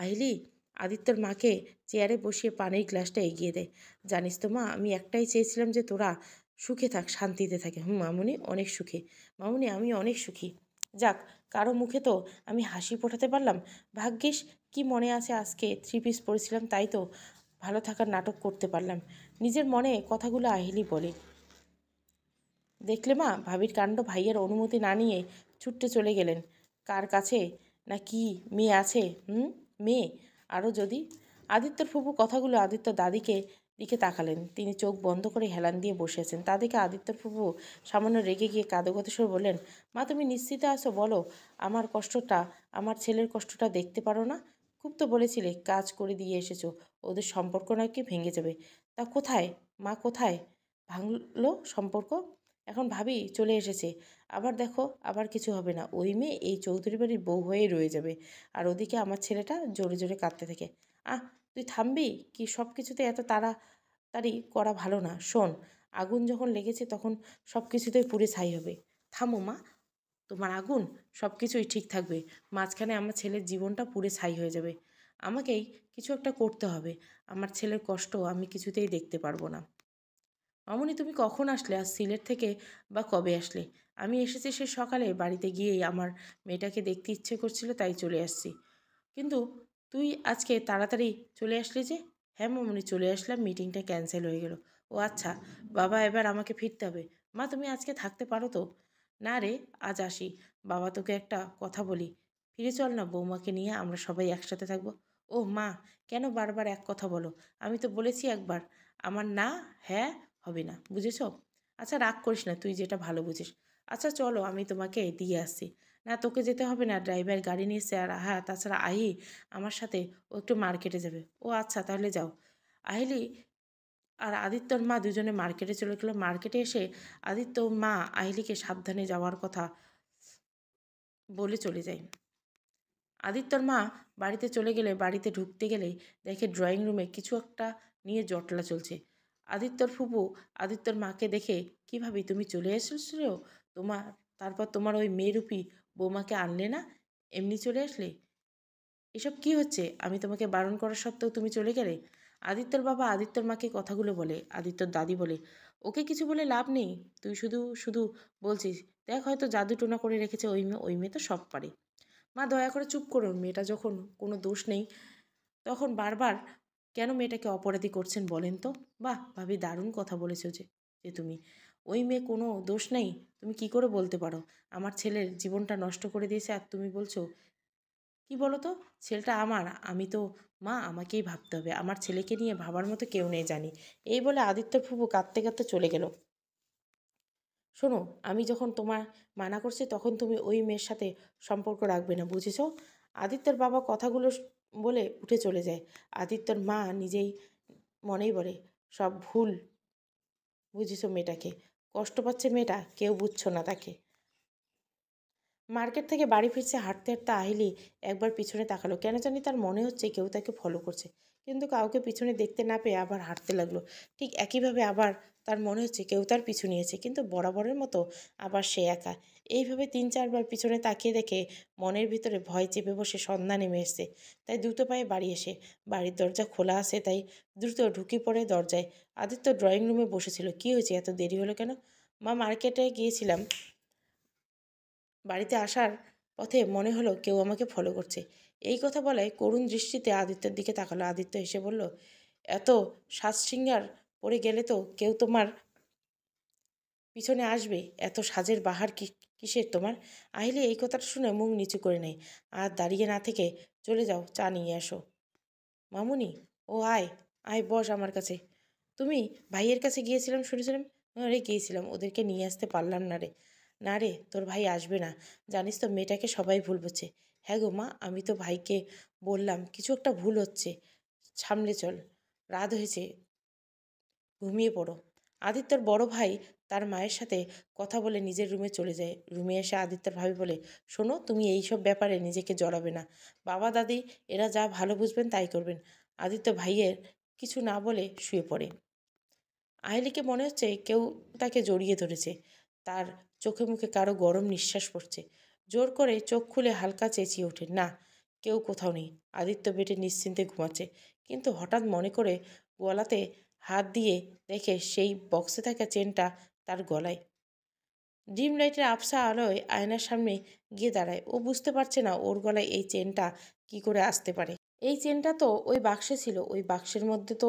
আহিলি আদিত্যর মাকে চেয়ারে বসিয়ে পানির গ্লাসটা এগিয়ে দেয়। জানিস তো মা, আমি একটাই চেয়েছিলাম যে তোরা সুখে থাক, শান্তিতে থাকে। মামুনি অনেক সুখী। মামুনি আমি অনেক সুখী। যাক, কারো মুখে তো আমি হাসি ফোটাতে পারলাম। ভাগ্যিস কি মনে আছে আজকে 3 পিস পরেছিলাম, তাই তো ভালো থাকার নাটক করতে পারলাম। নিজের মনে কথাগুলো আহিলি বলে। দেখলে মা, ভাবির কাণ্ড। ভাইয়ের অনুমতি না নিয়ে ছুটতে চলে গেলেন। কার কাছে? না কি মেয়ে আছে? মেয়ে? আরও যদি। আদিত্যর ফুপু কথাগুলো আদিত্য দাদিকে দিকে তাকালেন। তিনি চোখ বন্ধ করে হেলান দিয়ে বসে আছেন। তা দেখে আদিত্যর ফুপু সামান্য রেগে গিয়ে কাঁদো সুরে বললেন, মা তুমি নিশ্চিত আছো? বলো, আমার কষ্টটা, আমার ছেলের কষ্টটা দেখতে পারো না? খুব তো বলেছিলে কাজ করে দিয়ে এসেছো, ওদের সম্পর্ক নাকি ভেঙে যাবে। তা কোথায় মা, কোথায় ভাঙলো সম্পর্ক? এখন ভাবি চলে এসেছে। আবার দেখো, আবার কিছু হবে না। ওই মেয়ে এই চৌধুরী বাড়ির বউ হয়েই রয়ে যাবে। আর ওদিকে আমার ছেলেটা জোরে জোরে কাঁদতে থাকে। তুই থামবি কি? সব কিছুতে এত তাড়াতাড়ি করা ভালো না। শোন, আগুন যখন লেগেছে তখন সব কিছুতেই পুড়ে ছাই হবে। থামো মা, তোমার আগুন, সব কিছুই ঠিক থাকবে। মাঝখানে আমার ছেলের জীবনটা পুড়ে ছাই হয়ে যাবে। আমাকেই কিছু একটা করতে হবে। আমার ছেলের কষ্ট আমি কিছুতেই দেখতে পারবো না। মামুনি তুমি কখন আসলে? আজ সিলেট থেকে বা কবে আসলে? আমি এসেছি সে সকালে। বাড়িতে গিয়েই আমার মেয়েটাকে দেখতে ইচ্ছে করছিল, তাই চলে আসছি। কিন্তু তুই আজকে তাড়াতাড়ি চলে আসলি যে? হ্যাঁ মামুনি, চলে আসলাম, মিটিংটা ক্যান্সেল হয়ে গেল। ও আচ্ছা, বাবা এবার আমাকে ফিরতে হবে। মা তুমি আজকে থাকতে পারো তো? না রে, আজ আসি। বাবা তোকে একটা কথা বলি, ফিরে চল না, বৌমাকে নিয়ে আমরা সবাই একসাথে থাকবো। ও মা, কেন বারবার এক কথা বলো? আমি তো বলেছি একবার। আমার না হ্যাঁ হবে না, বুঝেছো? আচ্ছা রাগ করিস না, তুই যেটা ভালো বুঝিস। আচ্ছা চলো, আমি তোমাকে দিয়ে আসছি। না তোকে যেতে হবে না, ড্রাইভার গাড়ি নিয়ে এসে। আর হ্যাঁ, তাছাড়া আহি আমার সাথে, ও একটু মার্কেটে যাবে। ও আচ্ছা তাহলে যাও। আহিলি আর আদিত্যর মা দুজনে মার্কেটে চলে গেল। মার্কেটে এসে আদিত্য মা আহিলিকে সাবধানে যাওয়ার কথা বলে চলে যায়। আদিত্যর মা বাড়িতে চলে গেলে, বাড়িতে ঢুকতে গেলেই দেখে ড্রয়িং রুমে কিছু একটা নিয়ে জটলা চলছে। আদিত্যর ফুপু আদিত্যর মাকে দেখে, কী ভাবি তুমি চলে এসেছো? তোমার তারপর তোমার ওই মেয়েরূপী বৌমাকে আনলে না, এমনি চলে আসলে? এসব কি হচ্ছে? আমি তোমাকে বারণ করা সত্ত্বেও তুমি চলে গেলে? আদিত্যর বাবা আদিত্যর মাকে কথাগুলো বলে। আদিত্যর দাদি বলে, ওকে কিছু বলে লাভ নেই। তুই শুধু শুধু বলছিস। দেখ, হয়তো জাদু টোনা করে রেখেছে ওই মেয়ে তো সব পারে। মা দয়া করে চুপ করুন। মেয়েটা যখন কোনো দোষ নেই তখন বারবার কেন মেয়েটাকে অপরাধী করছেন বলেন তো? বাহ ভাবি, দারুণ কথা বলেছো যে যে তুমি। ওই মেয়ে কোনো দোষ নেই? তুমি কি করে বলতে পারো? আমার ছেলের জীবনটা নষ্ট করে দিয়েছে আর তুমি বলছো? কি বলো তো, ছেলেটা আমার, আমি তো মা, আমাকেই ভাবতে হবে। আমার ছেলেকে নিয়ে ভাবার মতো কেউ নেই জানি। এই বলে আদিত্যর ফুফু কাঁদতে কাঁদতে চলে গেল। শোনো, আমি যখন তোমার মানা করছি তখন তুমি ওই মেয়ের সাথে সম্পর্ক রাখবে না, বুঝেছো? আদিত্যর বাবা কথাগুলো বলে উঠে চলে যায়। আদিত্যর মা নিজেই মনেই বলে, সব ভুল বুঝেছো মেয়েটাকে। কষ্ট পাচ্ছে মেয়েটা, কেউ বুঝছো না তাকে। মার্কেট থেকে বাড়ি ফিরছে হাঁটতে হাঁটতে আহিলি একবার পিছনে তাকালো। কেন জানি তার মনে হচ্ছে কেউ তাকে ফলো করছে, কিন্তু কাউকে পিছনে দেখতে না পেয়ে আবার হাঁটতে লাগলো। ঠিক একইভাবে আবার তার মনে হচ্ছে কেউ তার পিছু নিয়েছে, কিন্তু বরাবরের মতো আবার সে একা। এইভাবে 3-4 বার পিছনে তাকিয়ে দেখে মনের ভিতরে ভয় চেপে বসে সন্ধ্যা নেমে এসছে। তাই দ্রুত পায়ে বাড়ি এসে, বাড়ির দরজা খোলা আছে তাই দ্রুত ঢুকে পড়ে দরজায়। আদিত্য ড্রয়িং রুমে বসেছিল। কি হয়েছে, এত দেরি হলো কেন? মা, মার্কেটে গিয়েছিলাম, বাড়িতে আসার পথে মনে হলো কেউ আমাকে ফলো করছে। এই কথা বলায় করুণ দৃষ্টিতে আদিত্যের দিকে তাকালো। আদিত্য হেসে বলল, এত সাজশৃঙ্গার পরে গেলে তো কেউ তোমার পিছনে আসবে। এত সাজের বাহার কিসের তোমার? আহিলে এই কথাটা শুনে মুখ নিচু করে নেয়। আর দাঁড়িয়ে না থেকে চলে যাও, চা নিয়ে আসো। মামুনি, ও আয়, আয় বস আমার কাছে। তুমি ভাইয়ের কাছে গিয়েছিলাম শুনেছিলাম। রে গিয়েছিলাম, ওদেরকে নিয়ে আসতে পারলাম না রে। না রে, তোর ভাই আসবে না। জানিস তো মেয়েটাকে সবাই ভুল বুঝছে। হ্যাঁ গো মা, আমি তো ভাইকে বললাম কিছু একটা ভুল হচ্ছে, সামলে চল। রাত হয়েছে, ঘুমিয়ে পড়ো। আদিত্যর বড় ভাই তার মায়ের সাথে কথা বলে নিজের রুমে চলে যায়। রুমে এসে আদিত্যর ভাবি বলে, শোনো, তুমি এইসব ব্যাপারে নিজেকে জড়াবে না। বাবা দাদি এরা যা ভালো বুঝবেন তাই করবেন। আদিত্য ভাইয়ের কিছু না বলে শুয়ে পড়ে। আহেলিকে মনে হচ্ছে কেউ তাকে জড়িয়ে ধরেছে। তার চোখে মুখে কারো গরম নিঃশ্বাস পড়ছে। জোর করে চোখ খুলে হালকা চেঁচিয়ে ওঠে, না, কেউ কোথাও নেই। আদিত্য বেটে নিশ্চিন্তে ঘুমাচ্ছে, কিন্তু হঠাৎ মনে করে গলাতে হাত দিয়ে দেখে সেই বক্সে থাকা চেনটা তার গলায়। ডিম লাইটের আবছা আলোয় আয়নার সামনে গিয়ে দাঁড়ায়। ও বুঝতে পারছে না ওর গলায় এই চেনটা কি করে আসতে পারে। এই চেনটা তো ওই বাক্সে ছিল, ওই বাক্সের মধ্যে তো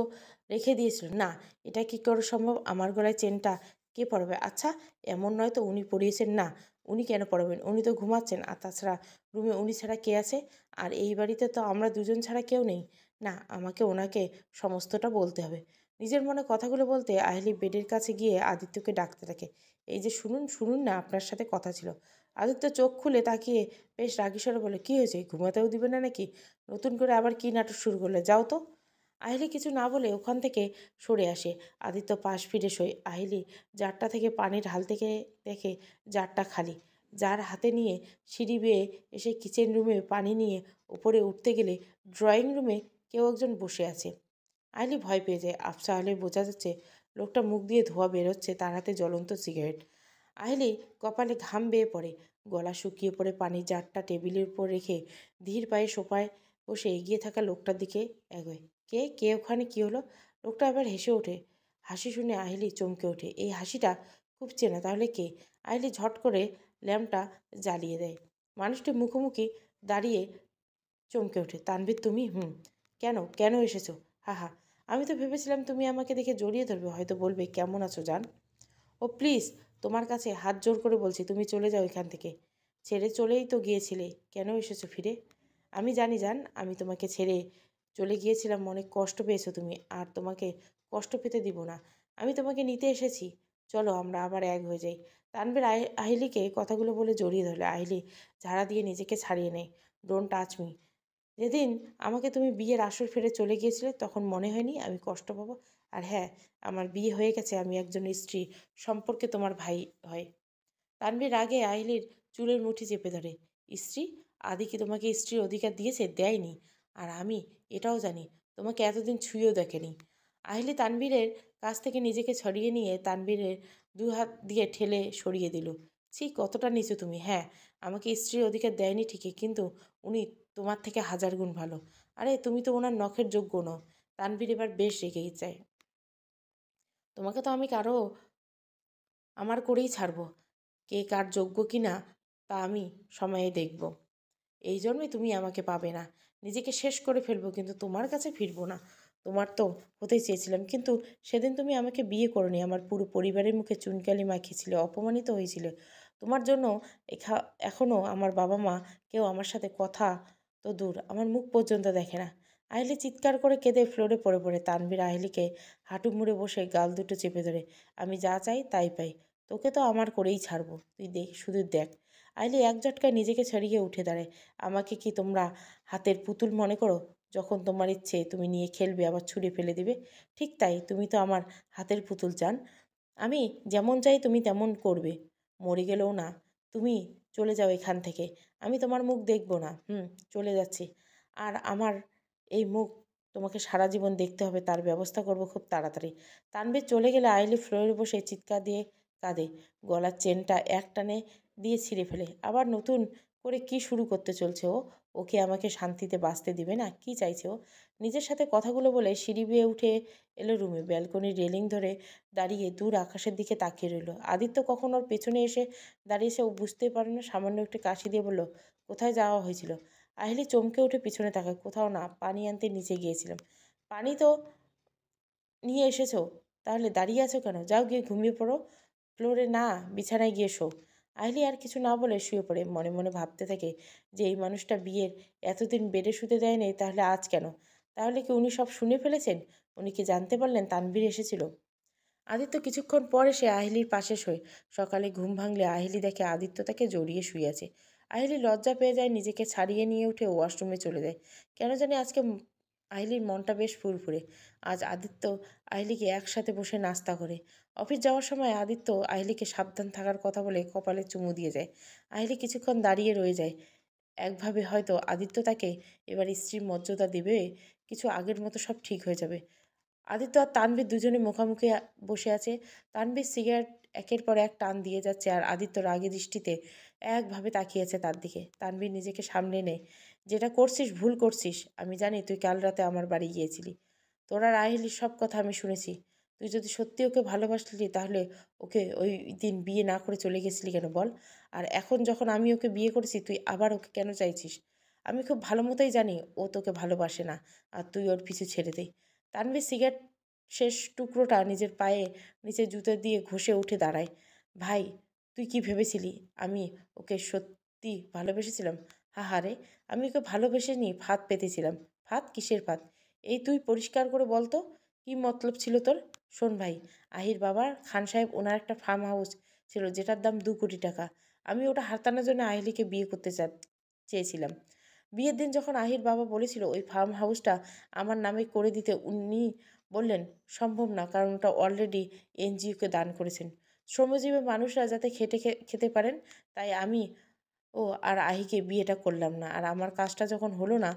রেখে দিয়েছিল। না, এটা কি করে সম্ভব? আমার গলায় চেনটা কে পরাবে? আচ্ছা, এমন নয় তো উনি পরিয়েছেন? না, উনি কেন পরাবেন? উনি তো ঘুমাচ্ছেন। আর তাছাড়া রুমে উনি ছাড়া কে আছে? আর এই বাড়িতে তো আমরা দুজন ছাড়া কেউ নেই। না, আমাকে ওনাকে সমস্তটা বলতে হবে। নিজের মনে কথাগুলো বলতে আহলি বেডের কাছে গিয়ে আদিত্যকে ডাকতে থাকে, এই যে শুনুন, শুনুন না, আপনার সাথে কথা ছিল। আদিত্য চোখ খুলে তাকিয়ে বেশ রাগী স্বরে বলে, কী হয়েছে? ঘুমাতেও দিবে না নাকি? নতুন করে আবার কী নাটক শুরু করলে? যাও তো। আহিলি কিছু না বলে ওখান থেকে সরে আসে। আদিত্য পাশ ফিরে শোয়। আহিলি জারটা থেকে পানি ঢালতে গিয়ে দেখে জারটা খালি। জার হাতে নিয়ে সিঁড়ি বেয়ে এসে কিচেন রুমে পানি নিয়ে উপরে উঠতে গেলে ড্রয়িং রুমে কেউ একজন বসে আছে। আইলি ভয় পেয়ে যায়। আফসা হলে বোঝা যাচ্ছে লোকটা মুখ দিয়ে ধোঁয়া বেরোচ্ছে, তার হাতে জ্বলন্ত সিগারেট। আইলি কপালে ঘাম বেয়ে পড়ে, গলা শুকিয়ে পড়ে পানির জারটা টেবিলের উপর রেখে ধীর পায়ে সোফায় বসে এগিয়ে থাকা লোকটার দিকে এগোয়। কে কে ওখানে? কী হলো? লোকটা এবার হেসে ওঠে। হাসি শুনে আহিলি চমকে ওঠে। এই হাসিটা খুব চেনা, তাহলে কে? আহিলি ঝট করে ল্যাম্পটা জ্বালিয়ে দেয়। মানুষটি মুখোমুখি দাঁড়িয়ে চমকে ওঠে। তানভীর তুমি? হুম। কেন কেন এসেছো? হা হা, আমি তো ভেবেছিলাম তুমি আমাকে দেখে জড়িয়ে ধরবে, হয়তো বলবে কেমন আছো জান। ও প্লিজ, তোমার কাছে হাত জোর করে বলছি তুমি চলে যাও এখান থেকে। ছেড়ে চলেই তো গিয়েছিলে, কেন এসেছো ফিরে? আমি জানি জান, আমি তোমাকে ছেড়ে চলে গিয়েছিলাম, অনেক কষ্ট পেয়েছো তুমি, আর তোমাকে কষ্ট পেতে দিব না। আমি তোমাকে নিতে এসেছি, চলো আমরা আবার এক হয়ে যাই। তানভীর আহিলিকে কথাগুলো বলে জড়িয়ে ধরলে। আহিলি ঝাড়া দিয়ে নিজেকে ছাড়িয়ে নেয়। Don't touch me. যেদিন আমাকে তুমি বিয়ের আসর ফেরে চলে গিয়েছিলে তখন মনে হয়নি আমি কষ্ট পাবো? আর হ্যাঁ, আমার বিয়ে হয়ে গেছে, আমি একজন স্ত্রী, সম্পর্কে তোমার ভাই হয়। তানভীর আগে আহিলির চুলের মুঠি চেপে ধরে। স্ত্রী? আদি কি তোমাকে স্ত্রীর অধিকার দিয়েছে? দেয়নি। আর আমি এটাও জানি তোমাকে এতদিন ছুঁয়েও দেখেনি। আহিলি তানভীরের কাছ থেকে নিজেকে ছড়িয়ে নিয়ে তানভীরের দু হাত দিয়ে ঠেলে সরিয়ে দিল। ছি, কতটা নিচু তুমি! হ্যাঁ, আমাকে স্ত্রীর অধিকার দেয়নি ঠিকই, কিন্তু উনি তোমার থেকে 1000 গুণ ভালো। আরে তুমি তো ওনার নখের যোগ্য নও। তানভীর এবার বেশ রেগে যায়। তোমাকে তো আমি কারো আমার করেই ছাড়বো। কে কার যোগ্য কিনা তা আমি সময়ে দেখব। এই জন্যই তুমি আমাকে পাবে না। নিজেকে শেষ করে ফেলবো, কিন্তু তোমার কাছে ফিরবো না। তোমার তো হতেই চেয়েছিলাম, কিন্তু সেদিন তুমি আমাকে বিয়ে করোনি। আমার পুরো পরিবারের মুখে চুনকালি মাখিয়েছিলে, অপমানিত হয়েছিলে। তোমার জন্য এখনও আমার বাবা মা কেউ আমার সাথে কথা তো দূর, আমার মুখ পর্যন্ত দেখে না। আহলি চিৎকার করে কেঁদে ফ্লোরে পড়ে পড়ে। তানভীর আহলিকে হাঁটু মুড়ে বসে গাল দুটো চেপে ধরে, আমি যা চাই তাই পাই। তোকে তো আমার করেই ছাড়বো, তুই দেখ, শুধু দেখ। আইলি এক ঝটকায় নিজেকে ছাড়িয়ে উঠে দাঁড়ায়। আমাকে কি তোমরা হাতের পুতুল মনে করো? যখন তোমার ইচ্ছে তুমি নিয়ে খেলবে, আবার ছুঁড়ে ফেলে দিবে। ঠিক তাই, তুমি তো আমার হাতের পুতুল চান। আমি যেমন চাই তুমি তেমন করবে। মরে গেলেও না। তুমি চলে যাও এখান থেকে। আমি তোমার মুখ দেখব না। চলে যাচ্ছি। আর আমার এই মুখ তোমাকে সারা জীবন দেখতে হবে, তার ব্যবস্থা করব খুব তাড়াতাড়ি। তানভীর চলে গেলে আইলি ফ্লোরে বসে চিৎকার দিয়ে কাঁদে। গলার চেনটা এক টানে দিয়ে ছিঁড়ে ফেলে। আবার নতুন করে কি শুরু করতে চলছে ও? ওকে আমাকে শান্তিতে বাঁচতে দিবে না? কি চাইছে ও? নিজের সাথে কথাগুলো বলে সিঁড়ি বেয়ে উঠে এলো রুমে। ব্যালকনির রেলিং ধরে দাঁড়িয়ে দূর আকাশের দিকে তাকিয়ে রইল। আদিত্য কখন ওর পেছনে এসে দাঁড়িয়েছে ও বুঝতেই পারে না। সামান্য একটু কাশি দিয়ে বলল, কোথায় যাওয়া হয়েছিল? আহিলি চমকে উঠে পিছনে তাকায়। কোথাও না, পানি আনতে নিচে গিয়েছিলাম। পানি তো নিয়ে এসেছো, তাহলে দাঁড়িয়ে আছো কেন? যাও গিয়ে ঘুমিয়ে পড়ো। ফ্লোরে না, বিছানায় গিয়ে শো। আহলি আর কিছু না বলে শুয়ে পড়ে। মনে মনে ভাবতে থাকে যে এই মানুষটা বিয়ের এতদিন বেডে শুতে দেয়নি, তাহলে আজ কেন? তাহলে কি উনি সব শুনে ফেলেছেন? উনি কি জানতে পারলেন তানভীর এসেছিল? আদিত্য কিছুক্ষণ পর এসে আহিলির পাশে শোয়। সকালে ঘুম ভাঙলে আহিলি দেখে আদিত্য তাকে জড়িয়ে শুয়ে আছে। আহিলি লজ্জা পেয়ে যায়, নিজেকে ছাড়িয়ে নিয়ে উঠে ওয়াশরুমে চলে যায়। কেন জানি আজকে আহিলির মনটা বেশ ফুরফুরে। আজ আদিত্য আহিলিকে একসাথে বসে নাস্তা করে। অফিস যাওয়ার সময় আদিত্য আহিলিকে সাবধান থাকার কথা বলে কপালে চুমু দিয়ে যায়। আহিলি কিছুক্ষণ দাঁড়িয়ে রয়ে যায়। একভাবে হয়তো আদিত্য তাকে এবার স্ত্রীর মর্যাদা দেবে, কিছু আগের মতো সব ঠিক হয়ে যাবে। আদিত্য আর তানভীর দুজনে মুখোমুখি বসে আছে। তানভীর সিগারেট একের পর এক টান দিয়ে যাচ্ছে, আর আদিত্য রাগী দৃষ্টিতে একভাবে তাকিয়েছে তার দিকে। তানভীর নিজেকে সামলে নেয়। যেটা করছিস ভুল করছিস। আমি জানি তুই কাল রাতে আমার বাড়ি গিয়েছিলি। তোর আর আহিলির সব কথা আমি শুনেছি। তুই যদি সত্যি ওকে ভালোবাসলি, তাহলে ওকে ওই দিন বিয়ে না করে চলে গেছিলি কেন বল? আর এখন যখন আমি ওকে বিয়ে করেছি, তুই আবার ওকে কেন চাইছিস? আমি খুব ভালো মতোই জানি ও তোকে ভালোবাসে না, আর তুই ওর পিছু ছেড়ে দে। তানভীর সিগারেট শেষ টুকরোটা নিজের পায়ে নিচে জুতো দিয়ে ঘষে উঠে দাঁড়ায়। ভাই, তুই কি ভেবেছিলি আমি ওকে সত্যি ভালোবেসেছিলাম? হাহারে, আমি ওকে ভালোবেসে নি, ফাঁদ পেতেছিলাম। ফাঁদ? কিসের ফাঁদ? এই তুই পরিষ্কার করে বলতো, কি মতলব ছিল তোর? শোন ভাই, আহির বাবার খান সাহেব ওনার একটা ফার্ম হাউস ছিল, যেটার দাম 2 কোটি টাকা। আমি ওটা হাতানোর জন্য আহিলিকে বিয়ে করতে চেয়েছিলাম। বিয়ের দিন যখন আহির বাবা বলেছিল ওই ফার্ম হাউসটা আমার নামে করে দিতে, উনি বললেন সম্ভব না, কারণ ওটা অলরেডি এনজিওকে দান করেছেন, শ্রমজীবী মানুষরা যাতে খেতে পারেন। তাই আমি আর আহিকে বিয়েটা করলাম না। আর আমার কাজটা যখন হলো না,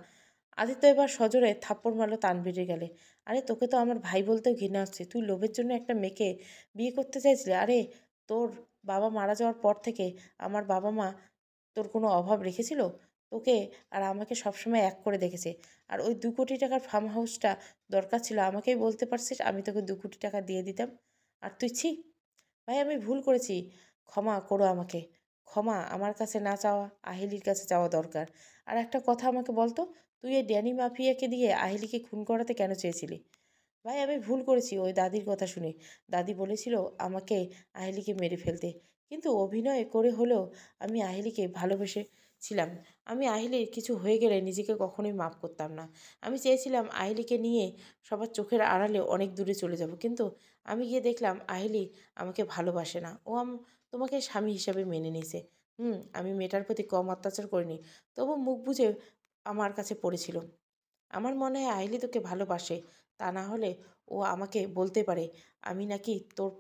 আদিত্য এবার সজোরে থাপ্পড় মারল তানভীরের গেলে। আরে তোকে তো আমার ভাই বলতেও ঘৃণা হচ্ছে। তুই লোভের জন্য একটা মেয়েকে বিয়ে করতে চাইছিলি? আরে তোর বাবা মারা যাওয়ার পর থেকে আমার বাবা মা তোর কোনো অভাব রেখেছিল? তোকে আর আমাকে সবসময় এক করে দেখেছে। আর ওই 2 কোটি টাকার ফার্ম হাউসটা দরকার ছিল, আমাকেই বলতে পারছিস, আমি তোকে 2 কোটি টাকা দিয়ে দিতাম। আর তুই ছি! ভাই, আমি ভুল করেছি, ক্ষমা করো আমাকে। ক্ষমা আমার কাছে না চাওয়া, আহিলির কাছে চাওয়া দরকার। আর একটা কথা আমাকে বলতো, তুই এই ড্যানি মাফিয়াকে দিয়ে আহিলিকে খুন করাতে কেন চেয়েছিলি? ভাই, আমি ভুল করেছি ওই দাদির কথা শুনে। দাদি বলেছিল আমাকে আহিলিকে মেরে ফেলতে, কিন্তু অভিনয় করে হলেও আমি আহিলিকে ভালোবেসেছিলাম। আমি আহিলির কিছু হয়ে গেলে নিজেকে কখনোই মাফ করতাম না। আমি চেয়েছিলাম আহিলিকে নিয়ে সবার চোখের আড়ালে অনেক দূরে চলে যাব, কিন্তু আমি গিয়ে দেখলাম আহিলি আমাকে ভালোবাসে না। ও তোমাকে স্বামী হিসাবে মেনে নিয়েছে। আমি মেয়েটার প্রতি কম অত্যাচার করিনি, তবু মুখ বুজে আমার কাছে পড়েছিল। আমার মনে হয় আহিলি তোকে ভালোবাসে, তা না হলে ও আমাকে বলতে পারে আমি নাকি তোর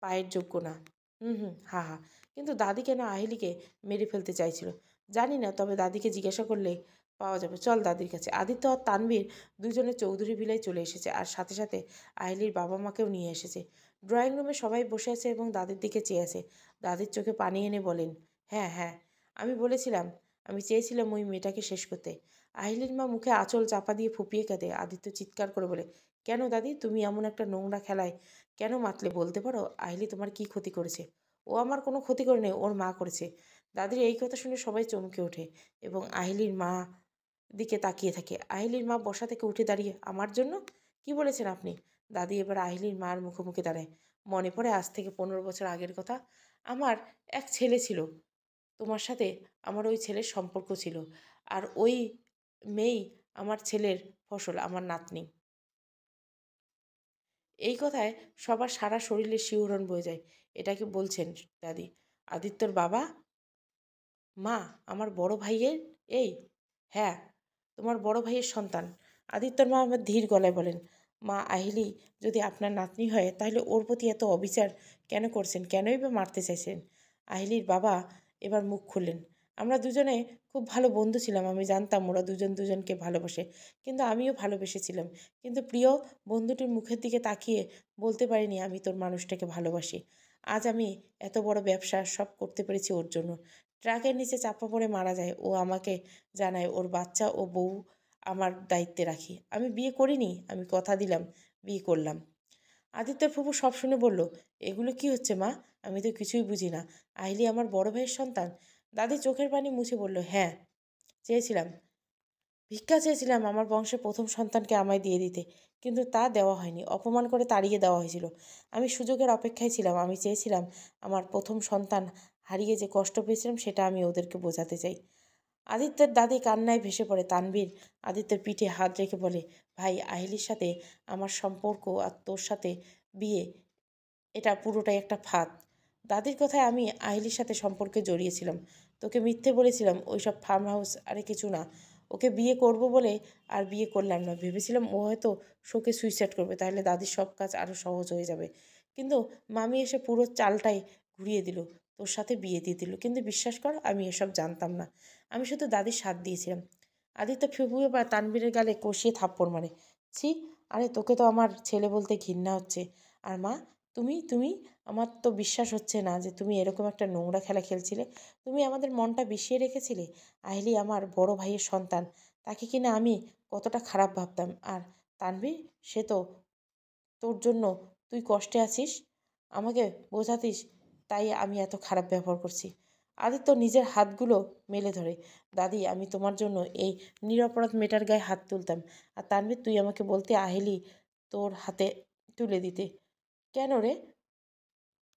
পায়ের যোগ্য না। হা হা। কিন্তু দাদি কেন আহিলিকে মেরে ফেলতে চাইছিল জানি না, তবে দাদিকে জিজ্ঞাসা করলে পাওয়া যাবে। চল দাদির কাছে। আদিত্য আর তানভীর দুজনে চৌধুরী ভিলায় চলে এসেছে, আর সাথে সাথে আহিলির বাবা মাকেও নিয়ে এসেছে। ড্রয়িং রুমে সবাই বসে আছে এবং দাদির দিকে চেয়ে আছে। দাদির চোখে পানি এনে বলেন, হ্যাঁ হ্যাঁ, আমি বলেছিলাম, আমি চেয়েছিলাম ওই মেয়েটাকে শেষ করতে। আহিলির মা মুখে আঁচল চাপা দিয়ে ফুপিয়ে কাঁদে। আদিত্য চিৎকার করে বলে, কেন দাদি, তুমি এমন একটা নোংরা খেলায় কেন মাতলে বলতে পারো? আহিলি তোমার কি ক্ষতি করেছে? ও আমার কোনো ক্ষতি করেনি, ওর মা করেছে। দাদির এই কথা শুনে সবাই চমকে ওঠে এবং আহিলির মা দিকে তাকিয়ে থাকে। আহিলির মা বসা থেকে উঠে দাঁড়িয়ে, আমার জন্য? কি বলেছেন আপনি? দাদি এবার আহিলির মার মুখোমুখি দাঁড়ায়। মনে পড়ে আজ থেকে 15 বছর আগের কথা। আমার এক ছেলে ছিল, তোমার সাথে আমার ওই ছেলের সম্পর্ক ছিল, আর ওই মেয়েই আমার ছেলের ফসল, আমার নাতনি। এই কথায় সবার সারা শরীরে শিহরণ বয়ে যায়। এটা কি বলছেন দাদি? আদিত্যর বাবা? মা, আমার বড় ভাইয়ের এই? হ্যাঁ, তোমার বড় ভাইয়ের সন্তান। আদিত্যর মা আমার ধীর গলায় বলেন, মা, আহিলি যদি আপনার নাতনি হয় তাহলে ওর প্রতি এত অবিচার কেন করছেন? কেনই বা মারতে চাইছেন? আহিলির বাবা এবার মুখ খুললেন, আমরা দুজনে খুব ভালো বন্ধু ছিলাম। আমি জানতাম ওরা দুজন দুজনকে ভালোবাসে, কিন্তু আমিও ভালোবেসেছিলাম। কিন্তু প্রিয় বন্ধুটির মুখের দিকে তাকিয়ে বলতে পারিনি আমি তোর মানুষটাকে ভালোবাসি। আজ আমি এত বড় ব্যবসা সব করতে পেরেছি ওর জন্য। ট্রাকের নিচে চাপা পড়ে মারা যায়, ও আমাকে জানায় ওর বাচ্চা ও বউ আমার দায়িত্বে রাখি। আমি বিয়ে করিনি, আমি কথা দিলাম বিয়ে করলাম। আদিত্যর ফুপু সব শুনে বলল, এগুলো কি হচ্ছে মা? আমি তো কিছুই বুঝি না। আহিলি আমার বড় ভাইয়ের সন্তান? দাদি চোখের পানি মুছে বলল, হ্যাঁ, চেয়েছিলাম, ভিক্ষা চেয়েছিলাম আমার বংশের প্রথম সন্তানকে আমায় দিয়ে দিতে, কিন্তু তা দেওয়া হয়নি। অপমান করে তাড়িয়ে দেওয়া হয়েছিল। আমি সুযোগের অপেক্ষায় ছিলাম। আমি চেয়েছিলাম আমার প্রথম সন্তান হারিয়ে যে কষ্ট পেয়েছিলাম সেটা আমি ওদেরকে বোঝাতে চাই। আদিত্যের দাদি কান্নায় ভেসে পড়ে। তানভীর আদিত্যের পিঠে হাত রেখে বলে, ভাই, আহিলির সাথে আমার সম্পর্ক আর তোর সাথে বিয়ে, এটা পুরোটাই একটা ফাঁদ। দাদির কথায় আমি আহিলির সাথে সম্পর্কে জড়িয়েছিলাম। তোকে মিথ্যে বলেছিলাম, ওইসব ফার্ম হাউস আরে কিছু না। ওকে বিয়ে করব বলে আর বিয়ে করলাম না। ভেবেছিলাম ও হয়তো শোকে সুইসাইড করবে, তাহলে দাদির সব কাজ আরও সহজ হয়ে যাবে। কিন্তু মামি এসে পুরো চালটাই ঘুরিয়ে দিল, তোর সাথে বিয়ে দিয়ে দিল। কিন্তু বিশ্বাস কর, আমি এসব জানতাম না। আমি শুধু দাদির সাথ দিয়েছিলাম। আদিত্য ফুপিয়ে বা তানবীরের গালে কষিয়ে থাপ্পড় মারে। ছি, আরে তোকে তো আমার ছেলে বলতে ঘৃণা হচ্ছে। আর মা, তুমি আমার তো বিশ্বাস হচ্ছে না যে তুমি এরকম একটা নোংরা খেলা খেলছিলে। তুমি আমাদের মনটা বিষিয়ে রেখেছিলে। আহিলি আমার বড় ভাইয়ের সন্তান, তাকে কিনা আমি কতটা খারাপ ভাবতাম। আর তানভীর, সে তো তোর জন্য, তুই কষ্টে আছিস, আমাকে বোঝাতিস, তাই আমি এত খারাপ ব্যবহার করছি। আদিত্য নিজের হাতগুলো মেলে ধরে, দাদি, আমি তোমার জন্য এই নিরপরাধ মেয়েটার গায়ে হাত তুলতাম। আর তানভীর, তুই আমাকে বলতে আহিলি তোর হাতে তুলে দিতে। কেন রে?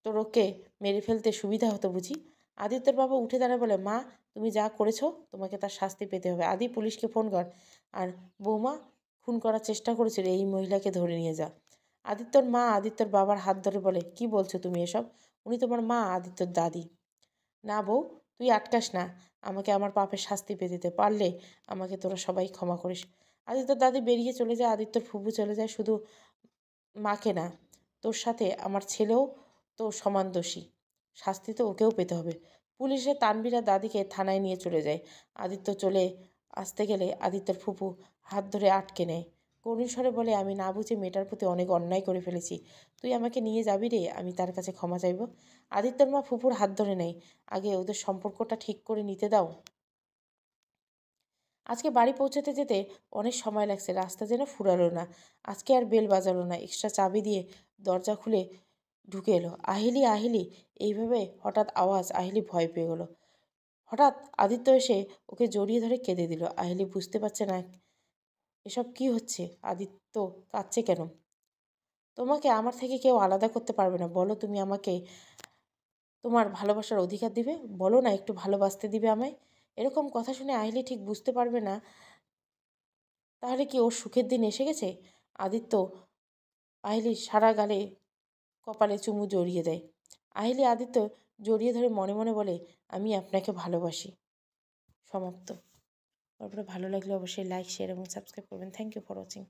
তোর ওকে মেরে ফেলতে সুবিধা হতো বুঝি? আদিত্যর বাবা উঠে দাঁড়ায় বলে, মা, তুমি যা করেছো তোমাকে তার শাস্তি পেতে হবে। আদি, পুলিশকে ফোন কর। আর বৌমা, খুন করার চেষ্টা করেছিল এই মহিলাকে ধরে নিয়ে যা। আদিত্যর মা আদিত্যর বাবার হাত ধরে বলে, কি বলছো তুমি এসব? উনি তোমার মা, আদিত্যর দাদি। না বউ, তুই আটকাস না আমাকে আমার পাপের শাস্তি পেতে দিতে। পারলে আমাকে তোরা সবাই ক্ষমা করিস। আদিত্যর দাদি বেরিয়ে চলে যায়। আদিত্যর ফুফু চলে যায়। শুধু মাকে না, তোর সাথে আমার ছেলেও তো সমান দোষী। শাস্তি তো ওকেও পেতে হবে। পুলিশে তানভীর আর দাদিকে থানায় নিয়ে চলে যায়। আদিত্য চলে আসতে গেলে আদিত্যর ফুপু হাত ধরে আটকে নেয়। করুণ স্বরে বলে, আমি না বুঝে মেয়েটার প্রতি অনেক অন্যায় করে ফেলেছি। তুই আমাকে নিয়ে যাবি রে, আমি তার কাছে ক্ষমা চাইব। আদিত্যর মা ফুপুর হাত ধরে নেয়। আগে ওদের সম্পর্কটা ঠিক করে নিতে দাও। আজকে বাড়ি পৌঁছাতে যেতে অনেক সময় লাগছে। রাস্তা যেন ফুরালো না। আজকে আর বেল বাজালো না। এক্সট্রা চাবি দিয়ে দরজা খুলে ঢুকে এলো। আহিলি, আহিলি, এইভাবে হঠাৎ আওয়াজ। আহিলি ভয় পেয়ে গেল। হঠাৎ আদিত্য এসে ওকে জড়িয়ে ধরে কেঁদে দিল। আহিলি বুঝতে পারছে না এসব কি হচ্ছে। আদিত্য কাঁদছে কেন? তোমাকে আমার থেকে কেউ আলাদা করতে পারবে না। বলো, তুমি আমাকে তোমার ভালোবাসার অধিকার দিবে? বলো না, একটু ভালোবাসতে দিবে আমায়? এরকম কথা শুনে আহিলি ঠিক বুঝতে পারবে না তাহলে কি ওর সুখের দিন এসে গেছে। আদিত্য আহিলির সারা গালে কপালে চুমু জড়িয়ে দেয়। আহিলি আদিত্য জড়িয়ে ধরে মনে মনে বলে, আমি আপনাকে ভালোবাসি। সমাপ্ত। তারপরে ভালো লাগলে অবশ্যই লাইক, শেয়ার এবং সাবস্ক্রাইব করবেন। Thank you for watching.